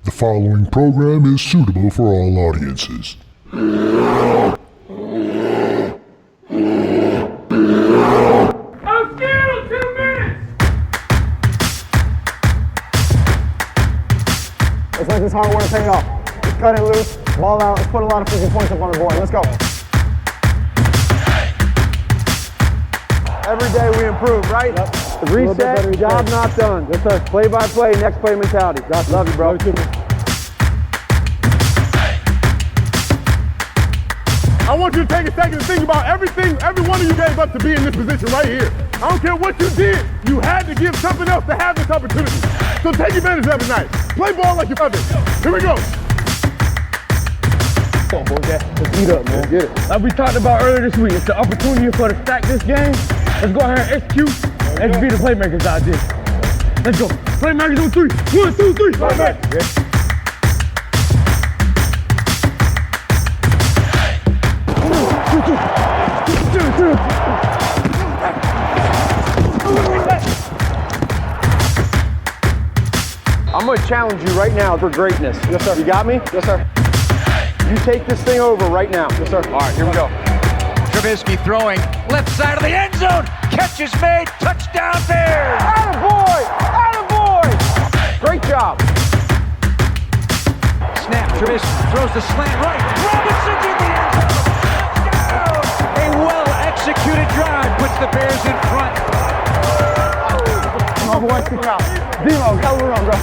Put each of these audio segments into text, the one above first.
The following program is suitable for all audiences. Let's let this hard work pay off. Let's cut it loose, ball out, let's put a lot of freaking points up on the board. Let's go. Every day we improve, right? Yep. Reset, job not done. Yes, sir. Play by play, next play mentality. Love you, bro. I want you to take a second to think about everything, every one of you gave up to be in this position right here. I don't care what you did, you had to give something else to have this opportunity. So take advantage of it tonight. Play ball like you love it. Here we go. Come on, boys. Let's eat up, man. Get it. Like we talked about earlier this week, it's the opportunity for us to stack this game. Let's go ahead and execute. Let's be the playmakers out there. Let's go. Playmakers on three. 1, 2, 3. Playmakers. Yeah. I'm going to challenge you right now for greatness. Yes, sir. You got me? Yes, sir. You take this thing over right now. Yes, sir. All right, here we go. Trubisky throwing left side of the end zone. Catch is made. Touchdown Bears. Attaboy! Attaboy! Great job. Snap. Trubisky throws the slant right. Robinson's in the end zone. Touchdown. A well-executed drive puts the Bears in front. Come on, boys. Come out. Demo, hell of a run, bro.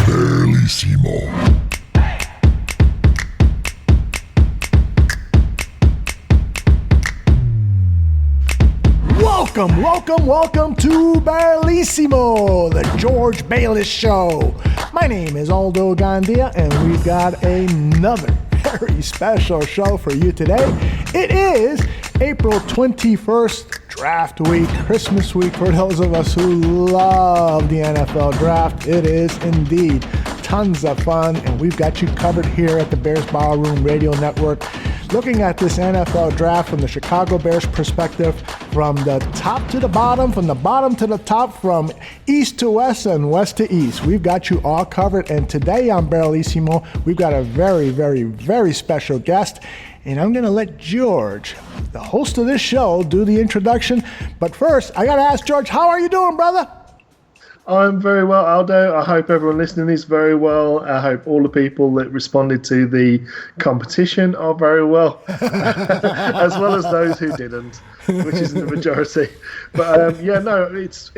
Bearlissimo. Welcome to Bearlissimo, the George Bayless Show. My name is Aldo Gandia, and we've got another very special show for you today. It is April 21st, draft week, Christmas week for those of us who love the NFL draft. It is indeed tons of fun, and we've got you covered here at the Bears Ballroom Radio Network, looking at this NFL draft from the Chicago Bears perspective, from the top to the bottom, from the bottom to the top, from east to west and west to east. We've got you all covered, and today on Bearlissimo, we've got a very, very, very special guest, and I'm going to let George, the host of this show, do the introduction. But first, I got to ask George, how are you doing, brother? I'm very well, Aldo. I hope everyone listening is very well. I hope all the people that responded to the competition are very well, as well as those who didn't, which is the majority. But it's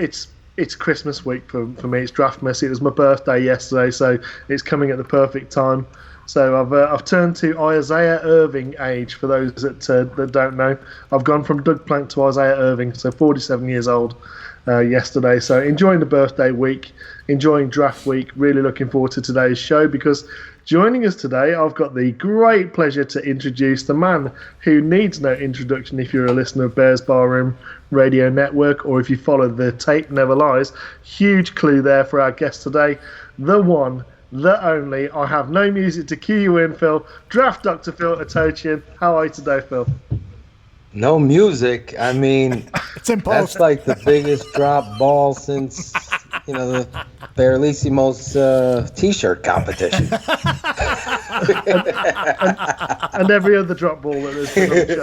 Christmas week for me. It's draft messy. It was my birthday yesterday, so it's coming at the perfect time. So I've turned to Isaiah Irving age, for those that don't know. I've gone from Doug Plank to Isaiah Irving, so 47 years old. Yesterday, so enjoying the birthday week, enjoying draft week, really looking forward to today's show, because joining us today, I've got the great pleasure to introduce the man who needs no introduction if you're a listener of Bears Barroom Radio Network, or if you follow the Tape Never Lies. Huge clue there for our guest today, the one, the only. I have no music to cue you in, Phil. Draft Dr. Phil Atochian. How are you today, Phil? No music. I mean, It's impossible. that's like the biggest drop ball since, the Bearlissimo's T-shirt competition. and every other drop ball that there's been on the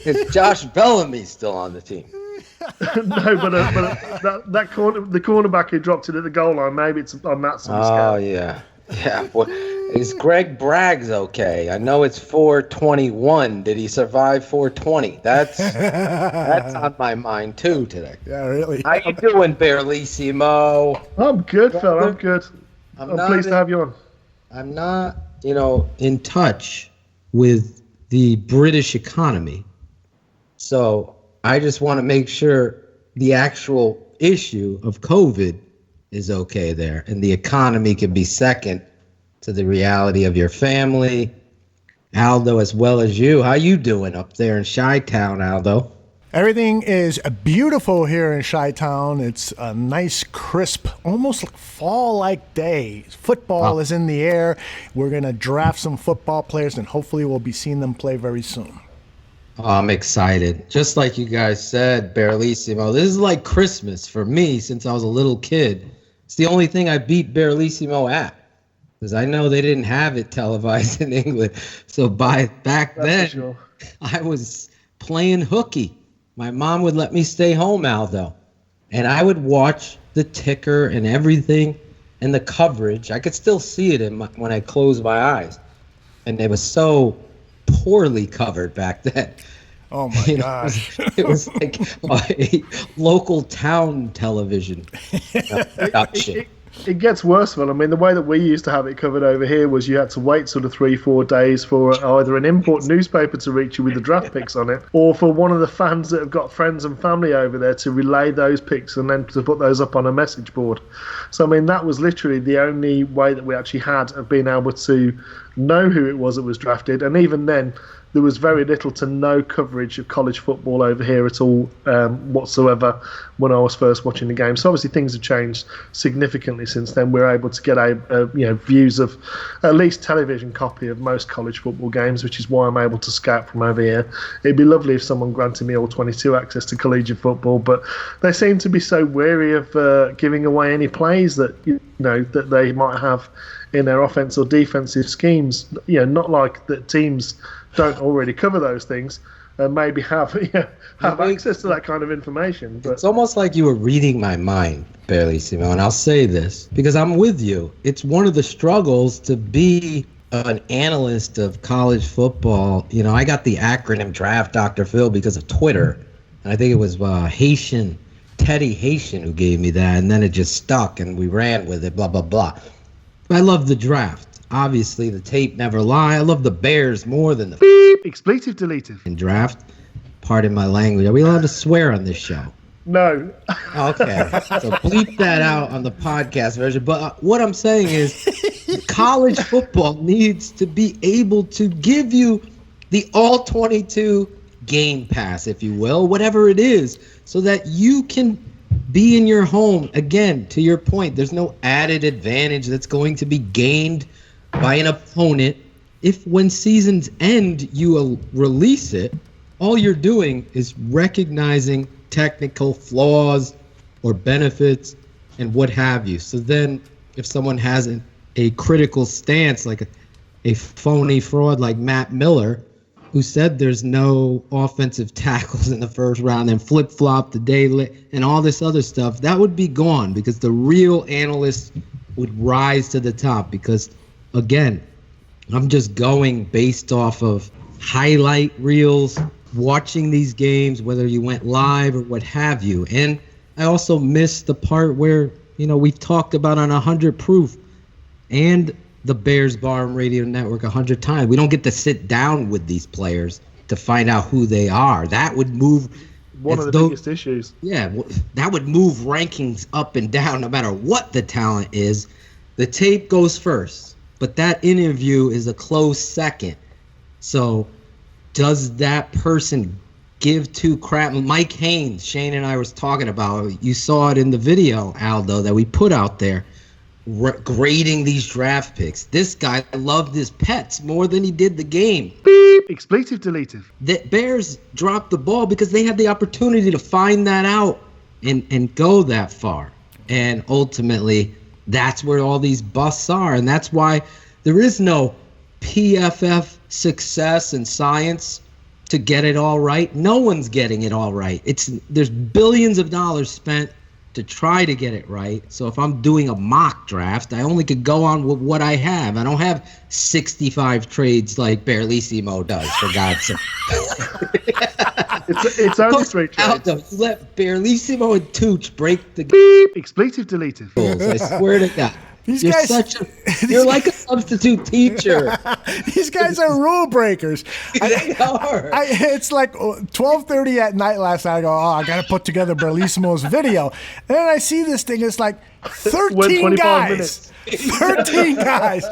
show. Is Josh Bellamy still on the team? No, but the cornerback who dropped it at the goal line, maybe it's on that sort of scale. Oh, yeah. Yeah. Well, is Greg Braggs okay? I know it's 421. Did he survive 420? That's on my mind, too, today. Yeah, really. How you doing, Bearlissimo? I'm good, Phil. I'm good. I'm pleased to have you on. I'm not, in touch with the British economy. So I just want to make sure the actual issue of COVID is okay there, and the economy can be second to the reality of your family. Aldo, as well as you. How you doing up there in Chi-Town, Aldo? Everything is beautiful here in Chi-Town. It's a nice, crisp, almost like fall-like day. Football is in the air. We're going to draft some football players, and hopefully we'll be seeing them play very soon. Oh, I'm excited. Just like you guys said, Bearlissimo, this is like Christmas for me since I was a little kid. It's the only thing I beat Bearlissimo at, because I know they didn't have it televised in England. So back then, I was playing hooky. My mom would let me stay home, Aldo, and I would watch the ticker and everything and the coverage. I could still see it when I closed my eyes, and it was so poorly covered back then. Oh my gosh. It was like a local town television. It gets worse, Phil. I mean, the way that we used to have it covered over here was you had to wait sort of 3-4 days for either an import newspaper to reach you with the draft picks on it, or for one of the fans that have got friends and family over there to relay those picks and then to put those up on a message board. So, I mean, that was literally the only way that we actually had of being able to know who it was that was drafted. And even then, there was very little to no coverage of college football over here at all whatsoever when I was first watching the game. So obviously things have changed significantly since then. We're able to get views of at least television copy of most college football games, which is why I'm able to scout from over here. It'd be lovely if someone granted me all 22 access to collegiate football, but they seem to be so wary of giving away any plays that that they might have in their offense or defensive schemes. Not like that teams don't already cover those things and maybe have access to that kind of information. But it's almost like you were reading my mind, Bearlissimo, and I'll say this because I'm with you. It's one of the struggles to be an analyst of college football. I got the acronym Draft Dr. Phil because of Twitter, and I think it was Teddy Haitian who gave me that, and then it just stuck and we ran with it, blah, blah, blah. I love the draft. Obviously, the tape never lie. I love the Bears more than the expletive deleted in draft. Pardon my language. Are we allowed to swear on this show? No. Okay. So bleep that out on the podcast version. But what I'm saying is college football needs to be able to give you the all-22 game pass, if you will, whatever it is, so that you can be in your home. Again, to your point, there's no added advantage that's going to be gained by an opponent. If when seasons end you release it, all you're doing is recognizing technical flaws or benefits and what have you. So then if someone has a critical stance, like a phony fraud like Matt Miller, who said there's no offensive tackles in the first round and flip-flop the day and all this other stuff, that would be gone because the real analysts would rise to the top. Because again, I'm just going based off of highlight reels, watching these games, whether you went live or what have you. And I also missed the part where, we've talked about on 100 Proof and the Bears Bar and Radio Network 100 times. We don't get to sit down with these players to find out who they are. That would move one of the biggest issues. Yeah, that would move rankings up and down no matter what the talent is. The tape goes first, but that interview is a close second. So does that person give two crap? Mike Haynes, Shayne and I was talking about, you saw it in the video, Aldo, that we put out there, grading these draft picks. This guy loved his pets more than he did the game. Expletive deleted. The Bears dropped the ball because they had the opportunity to find that out and go that far. And ultimately, that's where all these busts are. And that's why there is no PFF success and science to get it all right. No one's getting it all right. There's billions of dollars spent to try to get it right. So if I'm doing a mock draft, I only could go on with what I have. I don't have 65 trades like Bearlissimo does, for God's sake. It's only 3 trades. Aldo, you let Bearlissimo and Tooch break the expletive deleted. I swear to God. You're like a substitute teacher. These guys are rule breakers. They are. It's like 12:30 at night last night. I go, I got to put together Bearlissimo's video. And then I see this thing. It's like, 13 25 guys. minutes. 13 guys.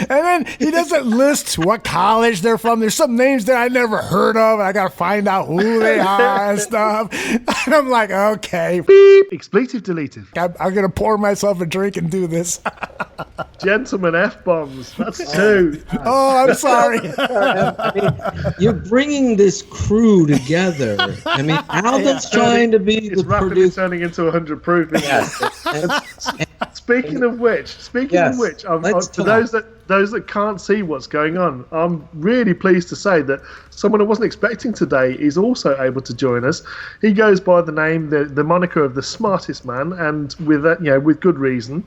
And then he doesn't list what college they're from. There's some names that I never heard of. And I got to find out who they are and stuff. And I'm like, okay. Beep. Expletive deleted. I'm going to pour myself a drink and do this. Gentlemen, F-bombs. That's 2. Oh, I'm sorry. I mean, you're bringing this crew together. I mean, Aldo's trying to be It's the rapidly producer. turning into 100 proof. Isn't it? Speaking of which, let's to talk. those that can't see what's going on, I'm really pleased to say that someone I wasn't expecting today is also able to join us. He goes by the name, the moniker of the smartest man, and with that, with good reason.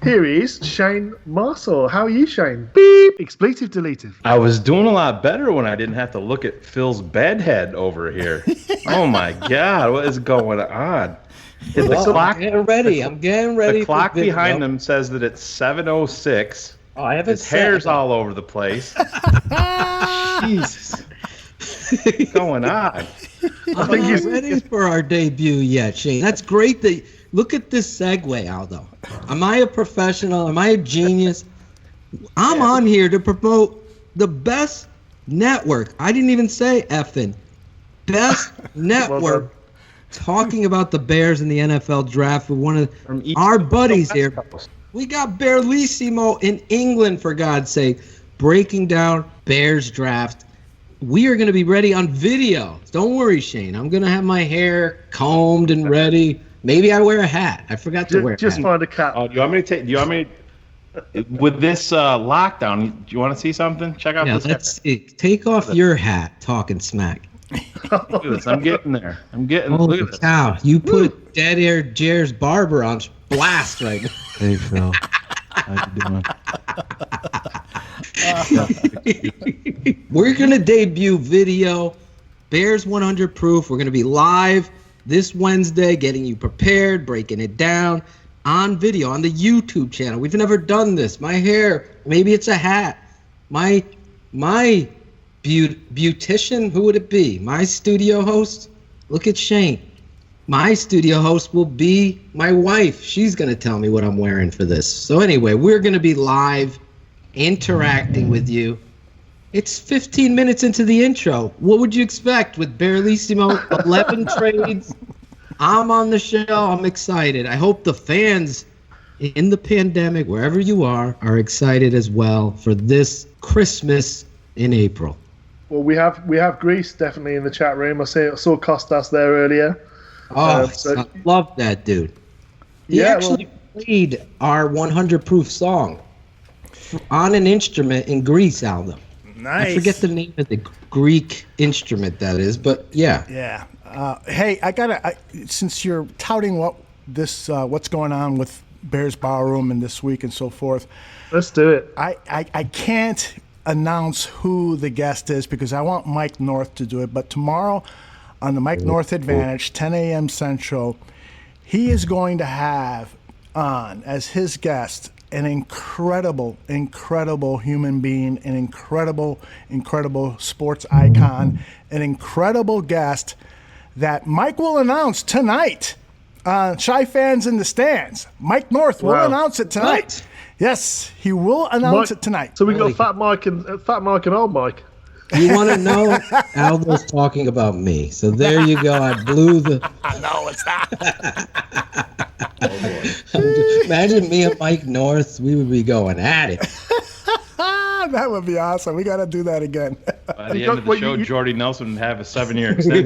Here he is, Shayne Marsaw. How are you, Shayne? Beep. Expletive deleted. I was doing a lot better when I didn't have to look at Phil's bedhead over here. Oh my God, what is going on? The clock, I'm getting ready. the clock behind him says that it's 7:06. Oh, I haven't His hair's all over the place. Jesus. What's going on? I'm not ready for our debut yet, Shayne. That's great. Look at this segue, Aldo. Am I a professional? Am I a genius? I'm on here to promote the best network. I didn't even say effing. Best network talking about the Bears in the NFL draft with one of our buddies here. We got Bearlissimo in England, for God's sake, breaking down Bears draft. We are going to be ready on video. Don't worry, Shayne. I'm going to have my hair combed and ready. Maybe I wear a hat. I forgot to wear a hat. Just find a cap. Oh, do you want me to with this lockdown, do you want to see something? Check out this. Let's take off your hat, talking smack. Look at this. I'm getting there. Look Holy at this. cow. You put Dead Air Jer's barber on blast right now. Hey, Phil. How you doing? We're going to debut video, Bears 100 Proof. We're going to be live this Wednesday, getting you prepared, breaking it down on video on the YouTube channel. We've never done this. My hair, maybe it's a hat. My beautician, who would it be? My studio host? Look at Shayne. My studio host will be my wife. She's going to tell me what I'm wearing for this. So anyway, we're going to be live, interacting with you. It's 15 minutes into the intro. What would you expect with Bearlissimo, 11 trades? I'm on the show. I'm excited. I hope the fans in the pandemic, wherever you are excited as well for this Christmas in April. Well, we have Greece definitely in the chat room. I saw Kostas there earlier. Oh, I love that dude. He actually played our 100 Proof song on an instrument in Greece, Aldo. Nice. I forget the name of the Greek instrument that is, but yeah. Yeah. Hey, since you're touting what's going on with Bears Ballroom and this week and so forth, let's do it. I can't announce who the guest is because I want Mike North to do it, but tomorrow on the Mike North Advantage, 10 a.m. Central, he is going to have on as his guest an incredible human being, an incredible sports icon, an incredible guest that Mike will announce tonight on Shy Fans in the Stands. Mike North will announce it tonight. What? Yes, he will announce it tonight. So we got Fat Mike and Old Mike. You want to know? Aldo's talking about me. So there you go. I blew the. No, it's not. Imagine me and Mike North. We would be going at it. That would be awesome. We got to do that again. By the end of the show, Jordy Nelson would have a 7-year extension.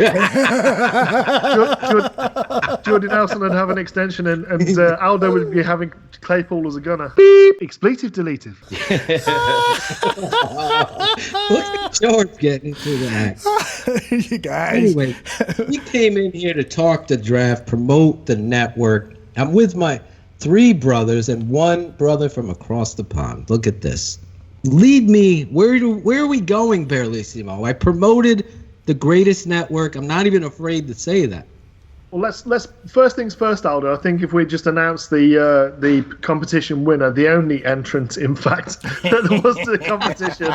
Jordy Nelson would have an extension, and Aldo would be having Claypool as a gunner. Beep. Expletive deleted. Look at George getting to that. You guys. Anyway, we came in here to talk the draft, promote the network. I'm with my 3 brothers and 1 brother from across the pond. Look at this. Lead me. Where are we going, Bearlissimo? I promoted the greatest network. I'm not even afraid to say that. Well, let's first things first, Aldo. I think if we just announce the competition winner, the only entrant, in fact, that there was to the competition,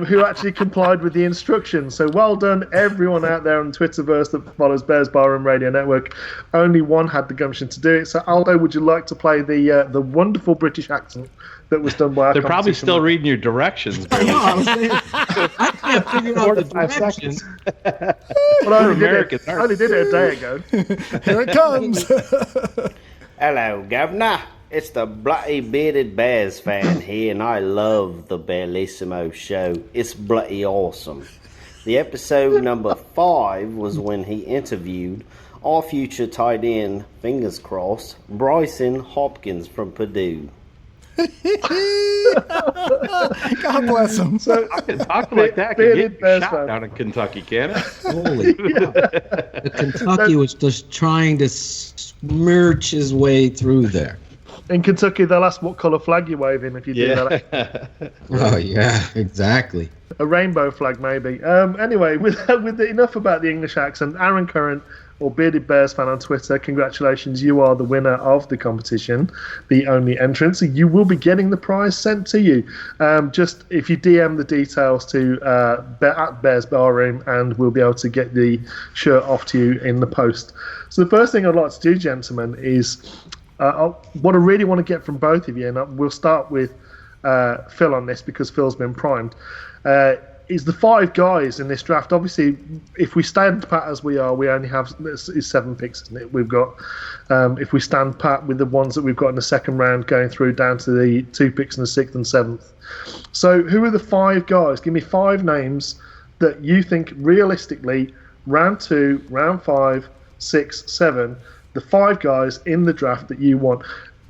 who actually complied with the instructions. So well done, everyone out there on Twitterverse that follows Bears Barroom Radio Network. Only one had the gumption to do it. So Aldo, would you like to play the wonderful British accent that was done by our They're probably still reading your directions. I know. I can't figure out the directions. Well, I only did it a day ago. Here it comes. Hello, Governor. It's the bloody bearded Bears fan here, and I love the Bearlissimo show. It's bloody awesome. The episode number 5 was when he interviewed our future tight end, fingers crossed, Bryson Hopkins from Purdue. God bless him. So, I can talk like that. I can get your shot down in Kentucky, can it? Holy cow. The Kentucky was just trying to smirch his way through there. in Kentucky, they'll ask what colour flag you're waving if you do that. Oh, yeah, exactly. A rainbow flag, maybe. Anyway, with enough about the English accent, Aaron Curran, or Bearded Bears fan on Twitter, congratulations, you are the winner of the competition, the only entrant. So you will be getting the prize sent to you. Just if you DM the details to at Bears Barroom, and we'll be able to get the shirt off to you in the post. So the first thing I'd like to do, gentlemen, is what I really want to get from both of you, and we'll start with Phil on this because Phil's been primed, is the 5 guys in this draft. Obviously, if we stand pat as we are, we only have 7 picks, isn't it? We've got, if we stand pat with the ones that we've got in the second round going through down to the 2 picks in the 6th and 7th. So who are the 5 guys? Give me 5 names that you think realistically, round 2, round 5, 6, 7, the 5 guys in the draft that you want,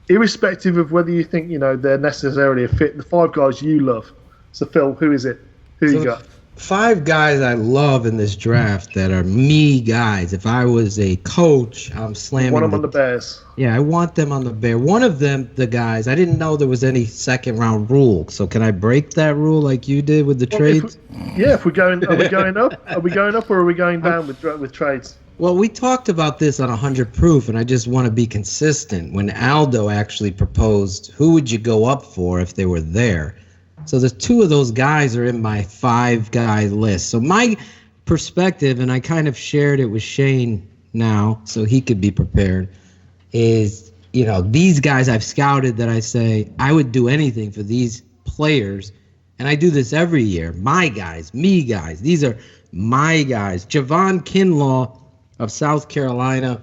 irrespective of whether you think, they're necessarily a fit, the 5 guys you love. So Phil, who is it? Who you got? 5 guys I love in this draft that are me guys. If I was a coach, I'm slamming. Want them on the Bears. Yeah, I want them on the Bear. One of them, the guys, I didn't know there was any second round rule. So can I break that rule like you did with the trades? If we're going, are we going up? Are we going up or are we going down with trades? Well, we talked about this on 100 Proof, and I just want to be consistent. When Aldo actually proposed, who would you go up for if they were there? So the 2 of those guys are in my 5-guy list. So my perspective, and I kind of shared it with Shayne now so he could be prepared, is, these guys I've scouted that I say I would do anything for these players. And I do this every year. My guys, me guys. These are my guys. Javon Kinlaw of South Carolina,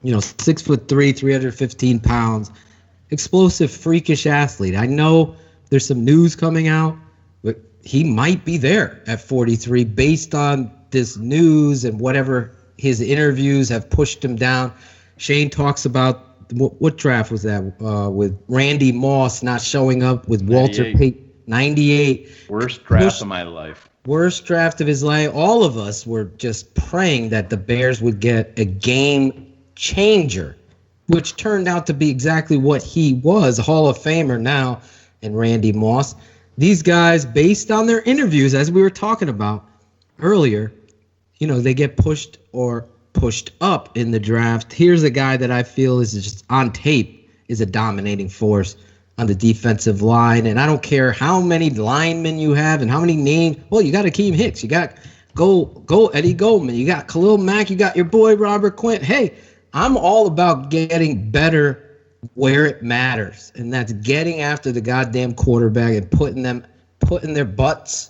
6'3", 315 pounds, explosive, freakish athlete. I know there's some news coming out, but he might be there at 43 based on this news and whatever his interviews have pushed him down. Shayne talks about what draft was that with Randy Moss not showing up with Walter Payton, 98. Worst draft of my life. Worst draft of his life. All of us were just praying that the Bears would get a game changer, which turned out to be exactly what he was, a Hall of Famer now. And Randy Moss. These guys, based on their interviews, as we were talking about earlier, they get pushed or pushed up in the draft. Here's a guy that I feel is just on tape is a dominating force on the defensive line. And I don't care how many linemen you have and how many names. Well, you got Akeem Hicks. You got go Eddie Goldman. You got Khalil Mack. You got your boy Robert Quinn. Hey, I'm all about getting better where it matters, and that's getting after the goddamn quarterback and putting their butts,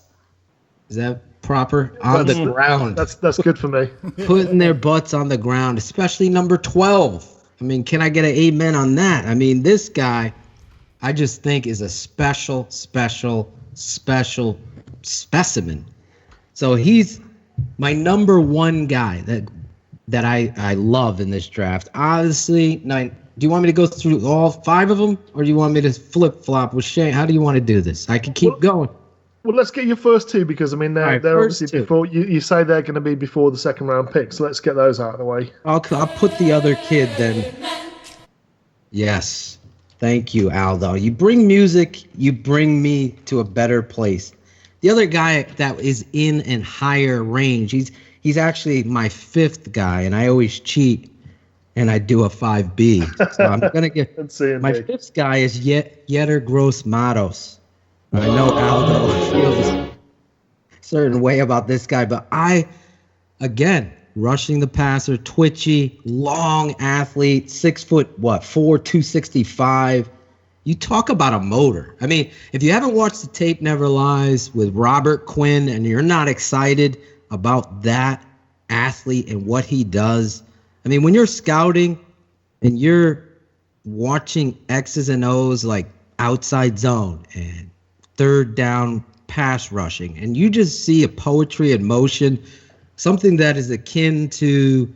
is that proper, on the ground. That's good for me. Putting their butts on the ground, especially number 12. I mean, can I get an amen on that? I mean, this guy, I just think is a special specimen. So he's my number 1 guy that I love in this draft. Honestly, do you want me to go through all 5 of them, or do you want me to flip-flop with Shayne? How do you want to do this? I can keep going. Well, let's get your first 2 because, they're obviously 2. before. You say they're going to be before the second-round pick, so let's get those out of the way. I'll put the other kid then. Yes. Thank you, Aldo. You bring music, you bring me to a better place. The other guy that is in a higher range, he's he's actually my 5th guy, and I always cheat, and I do a 5B. So I'm going to get my 5th guy is Yetter Gross Matos. I know Aldo feels a certain way about this guy, but again, rushing the passer, twitchy, long athlete, 6'4", 265. You talk about a motor. I mean, if you haven't watched The Tape Never Lies with Robert Quinn and you're not excited about that athlete and what he does, I mean, when you're scouting and you're watching X's and O's like outside zone and third down pass rushing, and you just see a poetry in motion, something that is akin to,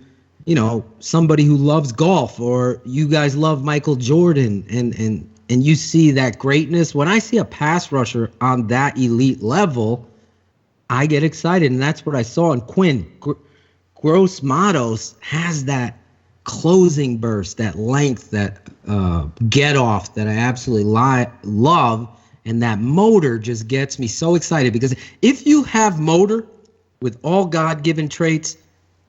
somebody who loves golf, or you guys love Michael Jordan, and you see that greatness. When I see a pass rusher on that elite level, I get excited, and that's what I saw in Quinn. Gross Matos has that closing burst, that length, that get off that I absolutely love, and that motor just gets me so excited, because if you have motor with all God-given traits,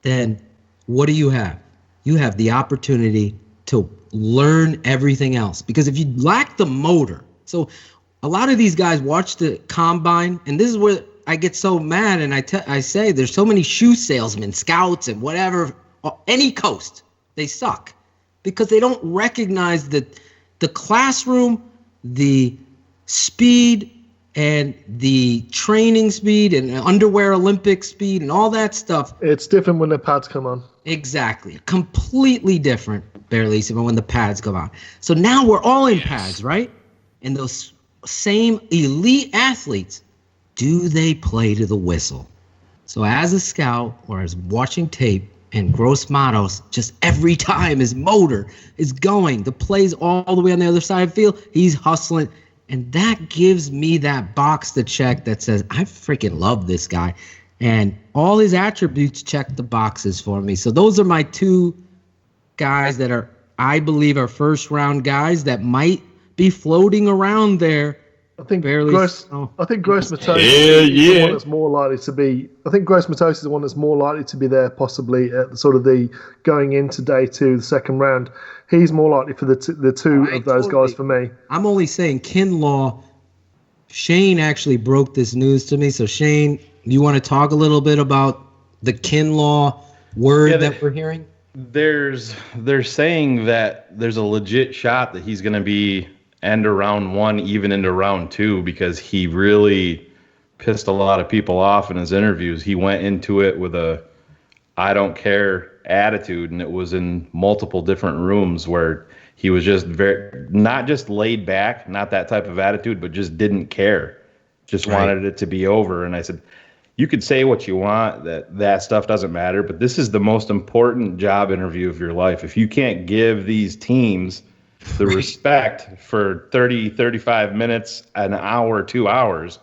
then what do you have? You have the opportunity to learn everything else. Because if you lack the motor, so a lot of these guys watch the combine, and this is where I get so mad, and I say there's so many shoe salesmen, scouts, and whatever, any coast, they suck, because they don't recognize that the classroom, the speed, and the training speed, and underwear Olympic speed, and all that stuff. It's different when the pads come on. Exactly. Completely different, Bearlissimo, when the pads come on. So now we're all in pads, right? And those same elite athletes, do they play to the whistle? So as a scout or as watching tape, and Gross Matos, just every time his motor is going, the play's all the way on the other side of the field, he's hustling. And that gives me that box to check that says, I freaking love this guy. And all his attributes check the boxes for me. So those are my 2 guys that I believe are first-round guys that might be floating around there. I think Gross Matos is the one that's more likely to be. I think Gross Matos is the one that's more likely to be there, possibly at sort of the going into day 2, the second round. He's more likely for the two of those guys for me. I'm only saying Kinlaw. Shayne actually broke this news to me. So Shayne, you want to talk a little bit about the Kinlaw word that we're hearing? They're saying that there's a legit shot that he's going to be end of round 1, even into round 2, because he really pissed a lot of people off in his interviews. He went into it with a I don't care attitude, and it was in multiple different rooms where he was just not just laid back, not that type of attitude, but just didn't care, just wanted it to be over. And I said, you could say what you want, that stuff doesn't matter, but this is the most important job interview of your life. If you can't give these teams the respect for 30, 35 minutes, an hour, 2 hours,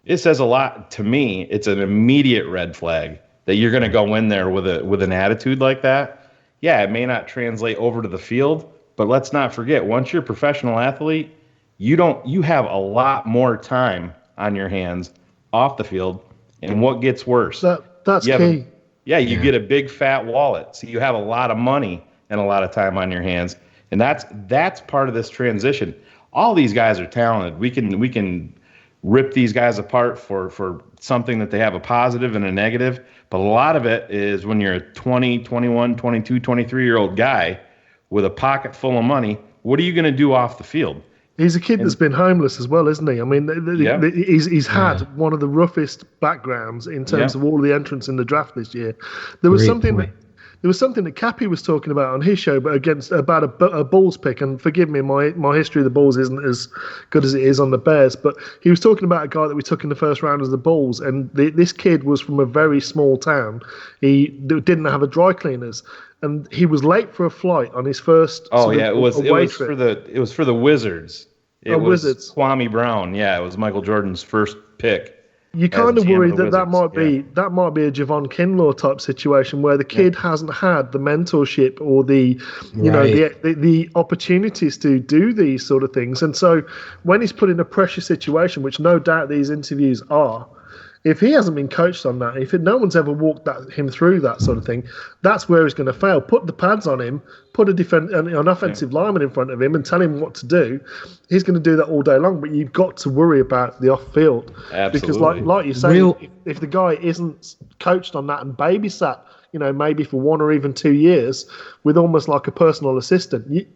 it says a lot to me. It's an immediate red flag that you're going to go in there with an attitude like that. Yeah, it may not translate over to the field, but let's not forget, once you're a professional athlete, you have a lot more time on your hands off the field. And what gets worse? That's key. You get a big fat wallet, so you have a lot of money and a lot of time on your hands. And that's part of this transition. All these guys are talented. We can rip these guys apart for something that they have a positive and a negative, but a lot of it is when you're a 20, 21, 22, 23-year-old guy with a pocket full of money, what are you going to do off the field? He's a kid that's been homeless as well, isn't he? I mean, he's had one of the roughest backgrounds in terms of all the entrants in the draft this year. There was something that Cappy was talking about on his show, but about a Bulls pick. And forgive me, my history of the Bulls isn't as good as it is on the Bears. But he was talking about a guy that we took in the first round of the Bulls, and this kid was from a very small town. He didn't have a dry cleaners, and he was late for a flight on his first. It was for the Wizards. It was Wizards. Kwame Brown. Yeah, it was Michael Jordan's first pick. You kind of worry that might be a Javon Kinlaw type situation where the kid hasn't had the mentorship or the opportunities to do these sort of things, and so when he's put in a pressure situation, which no doubt these interviews are, If he hasn't been coached on that, if no one's ever walked him through that sort of thing, that's where he's going to fail. Put the pads on him, put an offensive lineman in front of him and tell him what to do. He's going to do that all day long, but you've got to worry about the off-field. Absolutely. Because like you say, if the guy isn't coached on that and babysat, maybe for 1 or even 2 years with almost like a personal assistant,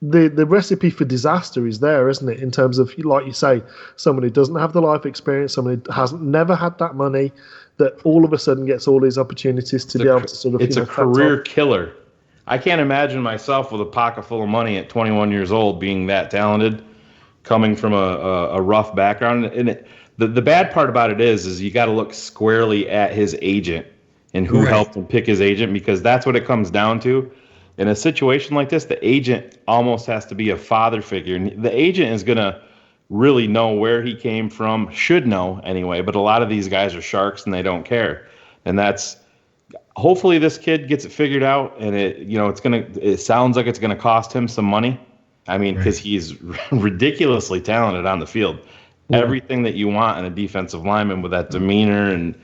the recipe for disaster is there, isn't it? In terms of, like you say, someone who doesn't have the life experience, someone who never had that money, that all of a sudden gets all these opportunities to be able to sort of. It's a career killer. I can't imagine myself with a pocket full of money at 21 years old being that talented, coming from a rough background. And the bad part about it is you got to look squarely at his agent and who helped him pick his agent, because that's what it comes down to. In a situation like this, the agent almost has to be a father figure. And the agent is going to really know where he came from, should know anyway, but a lot of these guys are sharks and they don't care. And that's, hopefully this kid gets it figured out, and it sounds like it's going to cost him some money. I mean, because he's ridiculously talented on the field. Everything that you want in a defensive lineman with that demeanor, and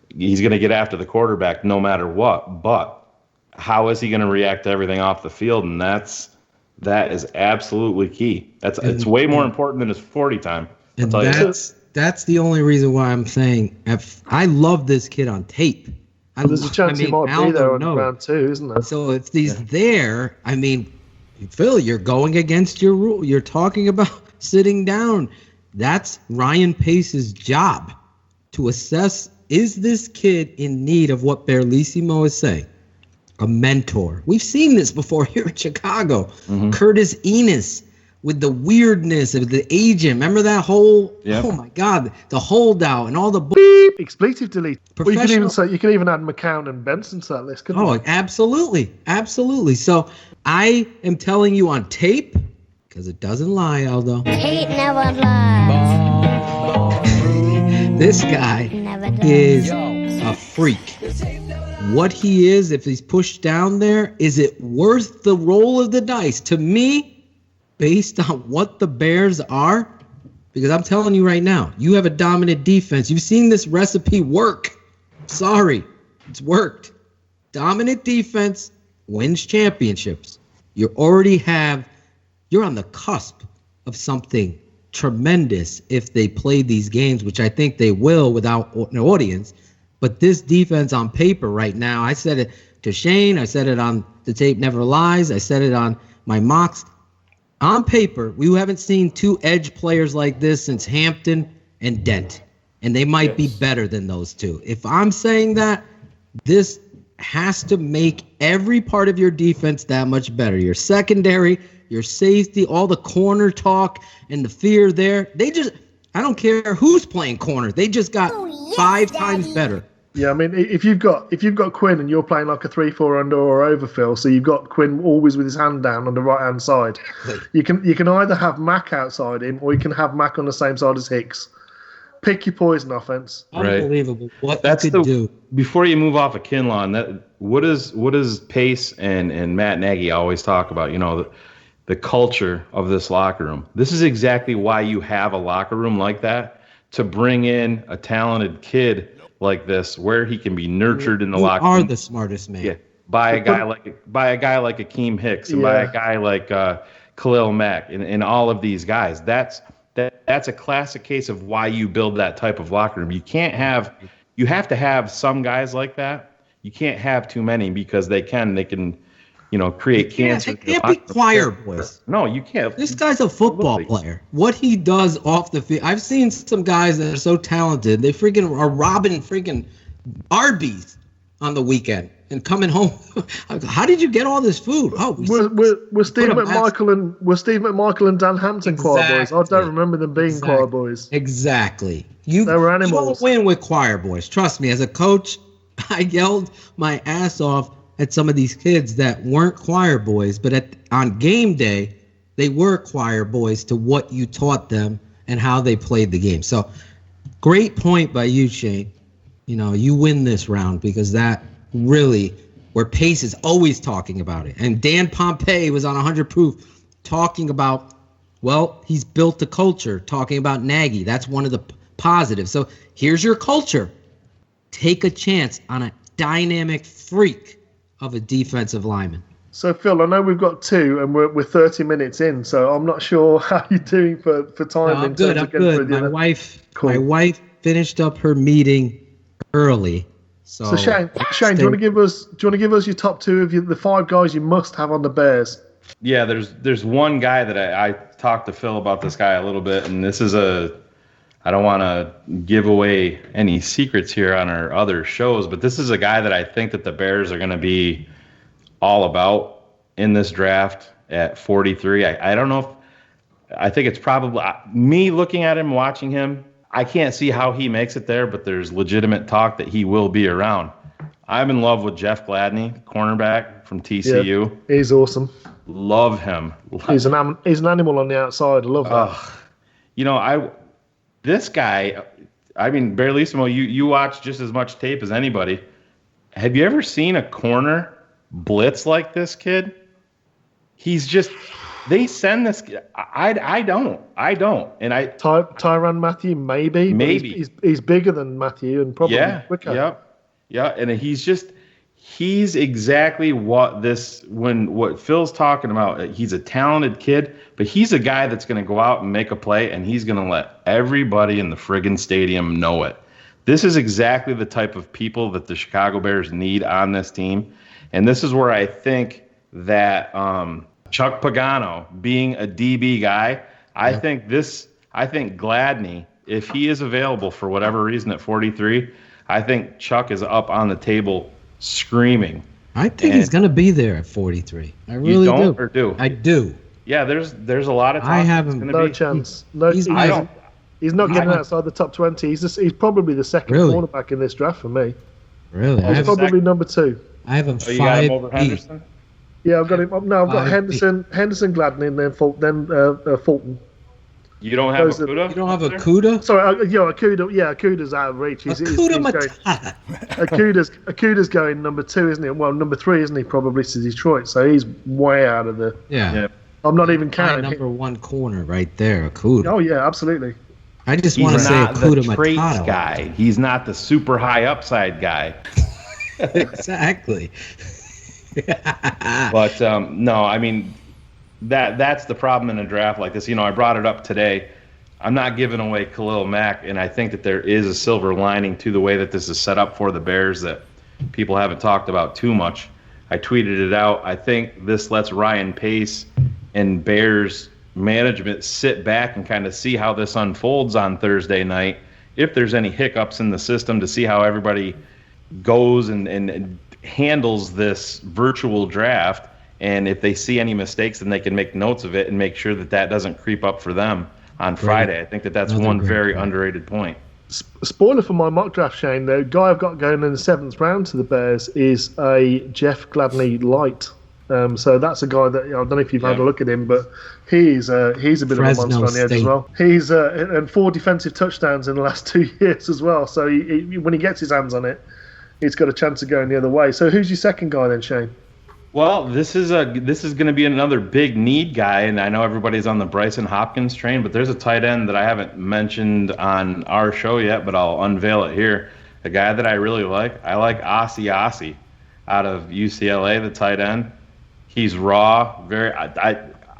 he's going to get after the quarterback no matter what. But how is he going to react to everything off the field? And that is absolutely key. It's way more important than his 40 time. And that's the only reason why I'm saying I love this kid on tape. There's a chance he might be there on round 2, isn't there? So if he's there, I mean, Phil, you're going against your rule. You're talking about sitting down. That's Ryan Pace's job to assess, is this kid in need of what Bearlissimo is saying? A mentor. We've seen this before here in Chicago. Curtis Enos with the weirdness of the agent. Remember that whole, oh my God, the holdout and all the beep, expletive delete. Well, you can even add McCown and Benson to that list, couldn't you? Absolutely. Absolutely. So I am telling you on tape, because it doesn't lie, Aldo. Tape never lies. This guy is a freak. What he is, if he's pushed down there, is it worth the roll of the dice? To me, based on what the Bears are, because I'm telling you right now, you have a dominant defense. You've seen this recipe work. Sorry, it's worked. Dominant defense wins championships. You're on the cusp of something tremendous if they play these games, which I think they will without an audience. But this defense on paper right now, I said it to Shane, I said it on the tape Never Lies, I said it on my mocks. On paper, we haven't seen 2 edge players like this since Hampton and Dent. And they might be better than those 2. If I'm saying that, this has to make every part of your defense that much better. Your secondary, your safety, all the corner talk and the fear there. I don't care who's playing corner. They just got 5 times better. Yeah, I mean, if you've got Quinn and you're playing like a 3-4 under or overfill, so you've got Quinn always with his hand down on the right hand side. You can either have Mack outside him or you can have Mack on the same side as Hicks. Pick your poison offense. Unbelievable what that could do. Before you move off of Kinlaw, what does Pace and Matt Nagy always talk about? The culture of this locker room. This is exactly why you have a locker room like that, to bring in a talented kid like this, where he can be nurtured in the locker room. You are the smartest man. Yeah, by a guy like Akeem Hicks and by a guy like Khalil Mack and all of these guys. That's a classic case of why you build that type of locker room. You have to have some guys like that. You can't have too many, because they can create cancer. They can't be choir boys. No, you can't. This guy's a football player. What he does off the field. I've seen some guys that are so talented. They freaking are robbing freaking Arby's on the weekend and coming home. How did you get all this food? Oh, we're Steve McMichael and Dan Hampton choir boys. I don't remember them being choir boys. Exactly. They were animals. You don't win with choir boys. Trust me, as a coach, I yelled my ass off at some of these kids that weren't choir boys, but on game day, they were choir boys to what you taught them and how they played the game. So, great point by you, Shane. You win this round, because that really, where Pace is always talking about it. And Dan Pompei was on 100 Proof talking about, he's built the culture, talking about Nagy. That's one of the positive. So here's your culture. Take a chance on a dynamic freak of a defensive lineman. So, Phil, I know we've got 2 and we're 30 minutes in, so I'm not sure how you're doing for time. No, I'm good. My wife finished up her meeting early. So Shane, do you want to give us your top 2 of the 5 guys you must have on the Bears? Yeah, there's one guy that I talked to Phil about this guy a little bit, and this is I don't want to give away any secrets here on our other shows, but this is a guy that I think that the Bears are going to be all about in this draft at 43. I don't know if I think it's probably me looking at him, watching him. I can't see how he makes it there, but there's legitimate talk that he will be around. I'm in love with Jeff Gladney, cornerback from TCU. Yeah, he's awesome. Love him. He's an animal on the outside. I love that. This guy, I mean, Bearlissimo, you watch just as much tape as anybody. Have you ever seen a corner blitz like this kid? He's just, they send this. I don't. And Tyrann Mathieu, maybe. He's bigger than Mathieu and probably quicker. Yeah. And he's exactly what Phil's talking about. He's a talented kid, but he's a guy that's going to go out and make a play, and he's going to let everybody in the friggin' stadium know it. This is exactly the type of people that the Chicago Bears need on this team. And this is where I think that Chuck Pagano, being a DB guy, I think Gladney, if he is available for whatever reason at 43, I think Chuck is up on the table screaming. I think he's going to be there at 43. I really you don't do. Or do? I do. Yeah, there's a lot of talk. I have him. No chance. He's not getting outside the top 20. He's probably the second cornerback in this draft for me. Really? He's probably number 2. I have him 5. You got him over Henderson? Yeah, I've got him. No, I've got Henderson, Gladney, and then Fulton. You don't have Okuda? You don't have Okuda? Sorry, Okuda. Yeah, Okuda's out of reach. Okuda's going number 2, isn't he? Well, number 3, isn't he? Probably to Detroit. So he's way out of the. Yeah. I'm not even counting. Number 1 corner right there, Okuda. Oh yeah, absolutely. I just want to say Okuda the traits guy. He's not the super high upside guy. Exactly. But no, I mean that's the problem in a draft like this. I brought it up today. I'm not giving away Khalil Mack, and I think that there is a silver lining to the way that this is set up for the Bears that people haven't talked about too much. I tweeted it out. I think this lets Ryan Pace and Bears management sit back and kind of see how this unfolds on Thursday night. If there's any hiccups in the system, to see how everybody goes and handles this virtual draft. And if they see any mistakes, then they can make notes of it and make sure that doesn't creep up for them on Friday. I think that's one very underrated point. Spoiler for my mock draft, Shane. The guy I've got going in the 7th round to the Bears is a Jeff Gladney light. So that's a guy that I don't know if you've had a look at him, but he's a bit of a monster on the edge as well. He's and 4 defensive touchdowns in the last 2 years as well. So when he gets his hands on it, he's got a chance of going the other way. So who's your second guy then, Shane? Well, this is going to be another big need guy, and I know everybody's on the Bryson Hopkins train, but there's a tight end that I haven't mentioned on our show yet, but I'll unveil it here. A guy that I really like. I like Ossie out of UCLA, the tight end. He's raw.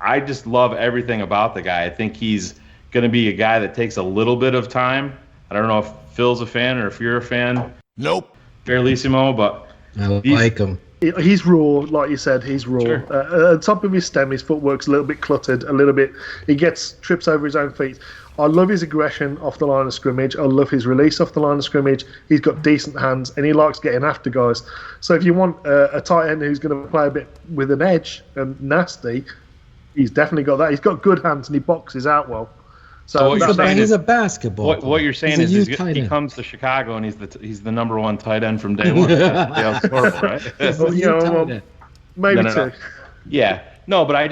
I just love everything about the guy. I think he's going to be a guy that takes a little bit of time. I don't know if Phil's a fan or if you're a fan. Nope. Bearlissimo, but I like him. He's raw, like you said. He's raw. Sure. At the top of his stem, his footwork's a little bit cluttered, a little bit. He trips over his own feet. I love his aggression off the line of scrimmage. I love his release off the line of scrimmage. He's got decent hands, and he likes getting after guys. So if you want a tight end who's going to play a bit with an edge and nasty, he's definitely got that. He's got good hands, and he boxes out well. So he's a basketball. What you're saying is he comes to Chicago and he's the number 1 tight end from day one. Right? Maybe 2. Yeah, no, but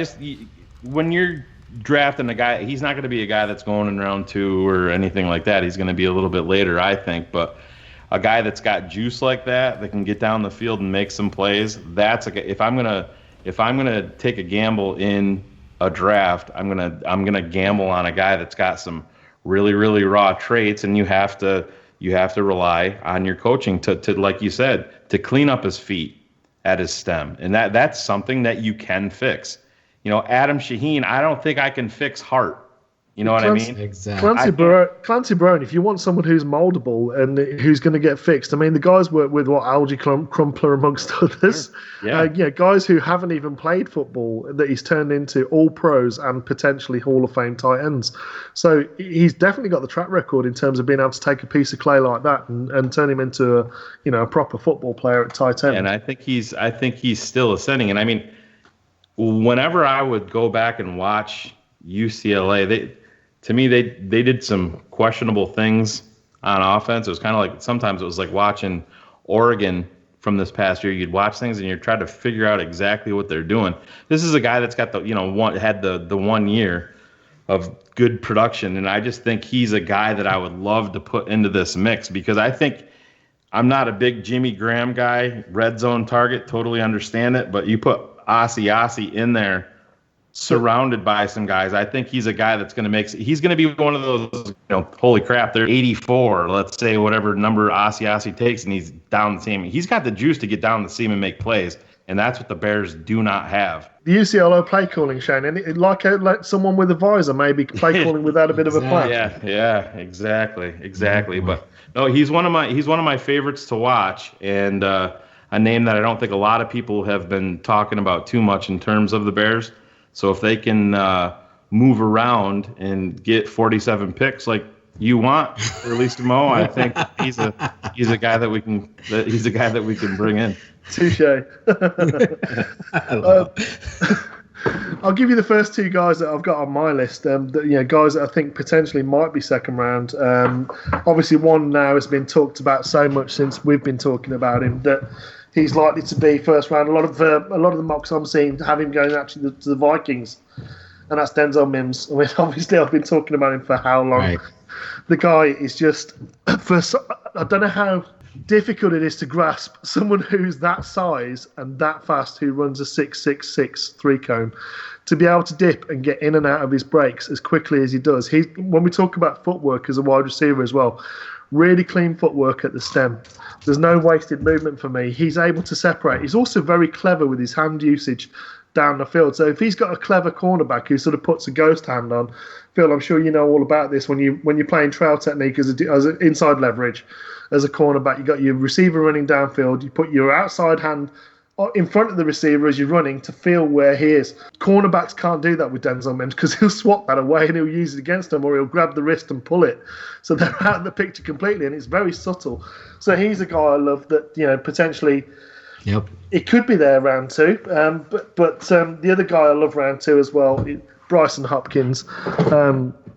when you're drafting a guy, he's not going to be a guy that's going in round 2 or anything like that. He's going to be a little bit later, I think. But a guy that's got juice like that can get down the field and make some plays. That's if I'm gonna take a gamble in a draft, I'm gonna gamble on a guy that's got some really, really raw traits, and you have to rely on your coaching to like you said, to clean up his feet at his stem. And that's something that you can fix. You know, Adam Shaheen, I don't think I can fix heart. You know what I mean? Exactly. Clancy Brown, if you want someone who's moldable and who's going to get fixed, I mean, the guys work with Algie Crumpler amongst others. Yeah. Guys who haven't even played football that he's turned into all pros and potentially Hall of Fame tight ends. So he's definitely got the track record in terms of being able to take a piece of clay like that and turn him into a proper football player at tight end. And I think he's still ascending. And I mean, whenever I would go back and watch UCLA, to me, they did some questionable things on offense. It was kind of like sometimes it was like watching Oregon from this past year. You'd watch things and you're trying to figure out exactly what they're doing. This is a guy that's got had the 1 year of good production, and I just think he's a guy that I would love to put into this mix because I think I'm not a big Jimmy Graham guy, red zone target, totally understand it, but you put Ossie in there, surrounded by some guys. I think he's a guy that's going to he's going to be one of those, holy crap, they're 84, let's say, whatever number Ossie takes, and he's down the seam. He's got the juice to get down the seam and make plays, and that's what the Bears do not have. The UCLA play calling, Shane, and like someone with a visor, maybe play calling without a bit of a plan. Yeah, exactly. But no, he's one of my favorites to watch, and a name that I don't think a lot of people have been talking about too much in terms of the Bears. So if they can move around and get 47 picks like you want, Bearlissimo, I think he's a guy that we can bring in. Touche. I'll give you the first two guys that I've got on my list. Guys that I think potentially might be second round. Obviously, one now has been talked about so much since we've been talking about him that he's likely to be first round. A lot of the mocks I'm seeing have him going actually to the Vikings, and that's Denzel Mims. I mean, obviously, I've been talking about him for how long. Right. The guy is just I don't know how difficult it is to grasp someone who's that size and that fast, who runs a 6.66 3-cone, to be able to dip and get in and out of his breaks as quickly as he does. When we talk about footwork as a wide receiver as well, really clean footwork at the stem. There's no wasted movement for me. He's able to separate. He's also very clever with his hand usage down the field. So if he's got a clever cornerback who sort of puts a ghost hand on, Phil, I'm sure you know all about this when you're playing trail technique as an inside leverage. As a cornerback, you got your receiver running downfield. You put your outside hand in front of the receiver as you're running to feel where he is. Cornerbacks can't do that with Denzel Mims because he'll swap that away and he'll use it against them, or he'll grab the wrist and pull it. So they're out of the picture completely, and it's very subtle. So he's a guy I love that, potentially it could be there round two. But the other guy I love round two as well, Bryson Hopkins.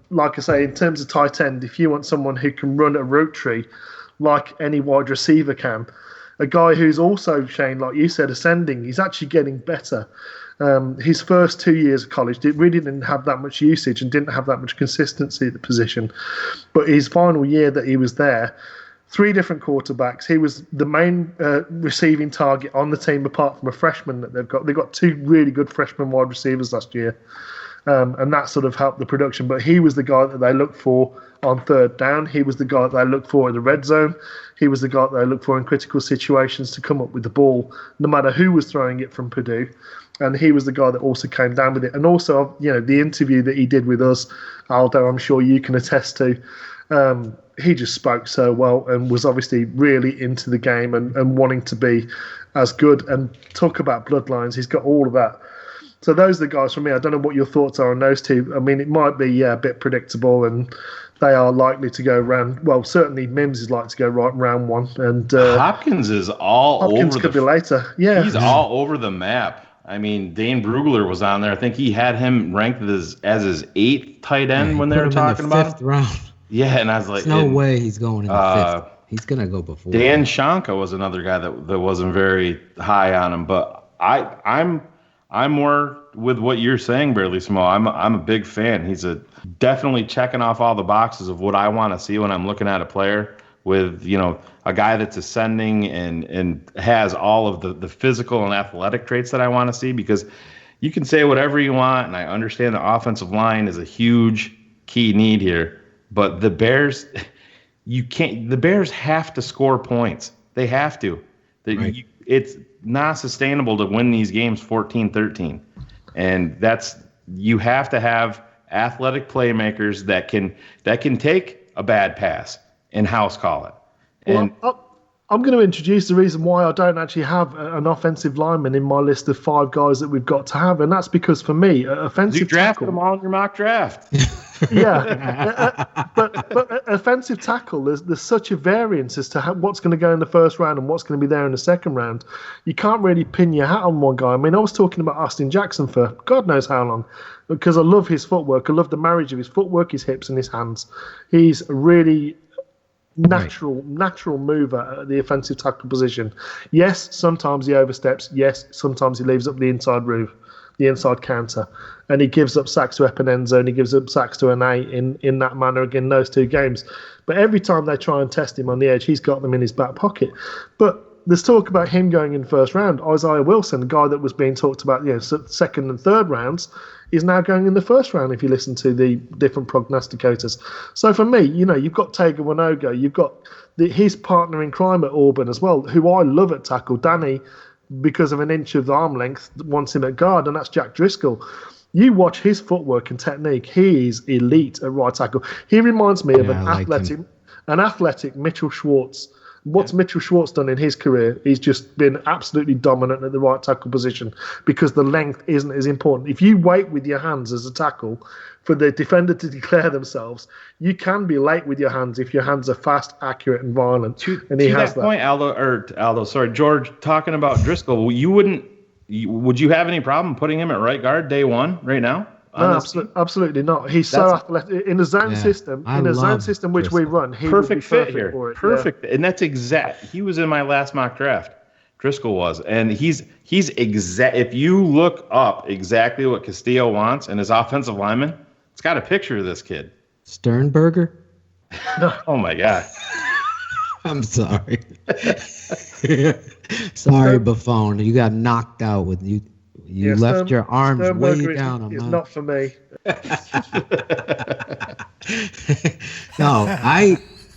Like I say, in terms of tight end, if you want someone who can run a route tree like any wide receiver can, a guy who's also, Shane, like you said, ascending, he's actually getting better. His first 2 years of college really didn't have that much usage and didn't have that much consistency at the position. But his final year that he was there, 3 different quarterbacks. He was the main receiving target on the team, apart from a freshman that they've got. They've got 2 really good freshman wide receivers last year. And that sort of helped the production. But he was the guy that they looked for on third down. He was the guy that they looked for in the red zone. He was the guy that they looked for in critical situations to come up with the ball, no matter who was throwing it from Purdue. And he was the guy that also came down with it. And also, the interview that he did with us, Aldo, I'm sure you can attest to, he just spoke so well and was obviously really into the game and wanting to be as good. And talk about bloodlines, he's got all of that. So those are the guys for me. I don't know what your thoughts are on those two. I mean, it might be a bit predictable, and they are likely to go round. Well, certainly Mims is likely to go right round one, and Hopkins is all over. Hopkins could be later. Yeah, he's all over the map. I mean, Dane Brugler was on there. I think he had him ranked as his 8th tight end when they were talking about him. 5th round. Yeah, and I was like, there's no way he's going in the 5th. He's gonna go before. Dan Shanka was another guy that wasn't very high on him, but I'm more with what you're saying, Bearlissimo. I'm a big fan. He's definitely checking off all the boxes of what I want to see when I'm looking at a player with, a guy that's ascending and has all of the physical and athletic traits that I want to see, because you can say whatever you want, and I understand the offensive line is a huge key need here, But the Bears, the Bears have to score points. They have to. It's not sustainable to win these games 14-13. And you have to have athletic playmakers that can take a bad pass and house call it. And I'm going to introduce the reason why I don't actually have an offensive lineman in my list of 5 guys that we've got to have, and that's because for me, offensive you drafted tackle, them all in your mock draft. Yeah, but offensive tackle, there's such a variance as to what's going to go in the first round and what's going to be there in the second round. You can't really pin your hat on one guy. I mean, I was talking about Austin Jackson for God knows how long, because I love his footwork. I love the marriage of his footwork, his hips, and his hands. He's really natural mover at the offensive tackle position. Yes, sometimes he oversteps. Yes, sometimes he leaves up the inside roof, the inside counter, and he gives up sacks to Epinenza and he gives up sacks to Ane in that manner again those 2 games. But every time they try and test him on the edge, he's got them in his back pocket. But there's talk about him going in first round. Isaiah Wilson, a guy that was being talked about, second and third rounds, is now going in the first round if you listen to the different prognosticators. So for me, you've got Tega Wanogo, you've got his partner in crime at Auburn as well, who I love at tackle. Danny, because of an inch of arm length, wants him at guard, and that's Jack Driscoll. You watch his footwork and technique, he is elite at right tackle. He reminds me of an athletic Mitchell Schwartz. What's Mitchell Schwartz done in his career? He's just been absolutely dominant at the right tackle position because the length isn't as important. If you wait with your hands as a tackle for the defender to declare themselves, you can be late with your hands if your hands are fast, accurate, and violent. And he has that point, George, talking about Driscoll, would you have any problem putting him at right guard day one right now? No, absolutely not. He's so athletic in a zone system. In a zone system which we run, he perfect would be fit here. For it. Perfect, and that's exact. He was in my last mock draft. Driscoll was, and he's exact. If you look up exactly what Castillo wants and his offensive lineman, it's got a picture of this kid. Sternberger. Oh my God. I'm sorry. Sorry, Buffon. You got knocked out with you. You left your arms way down. It's not for me. No,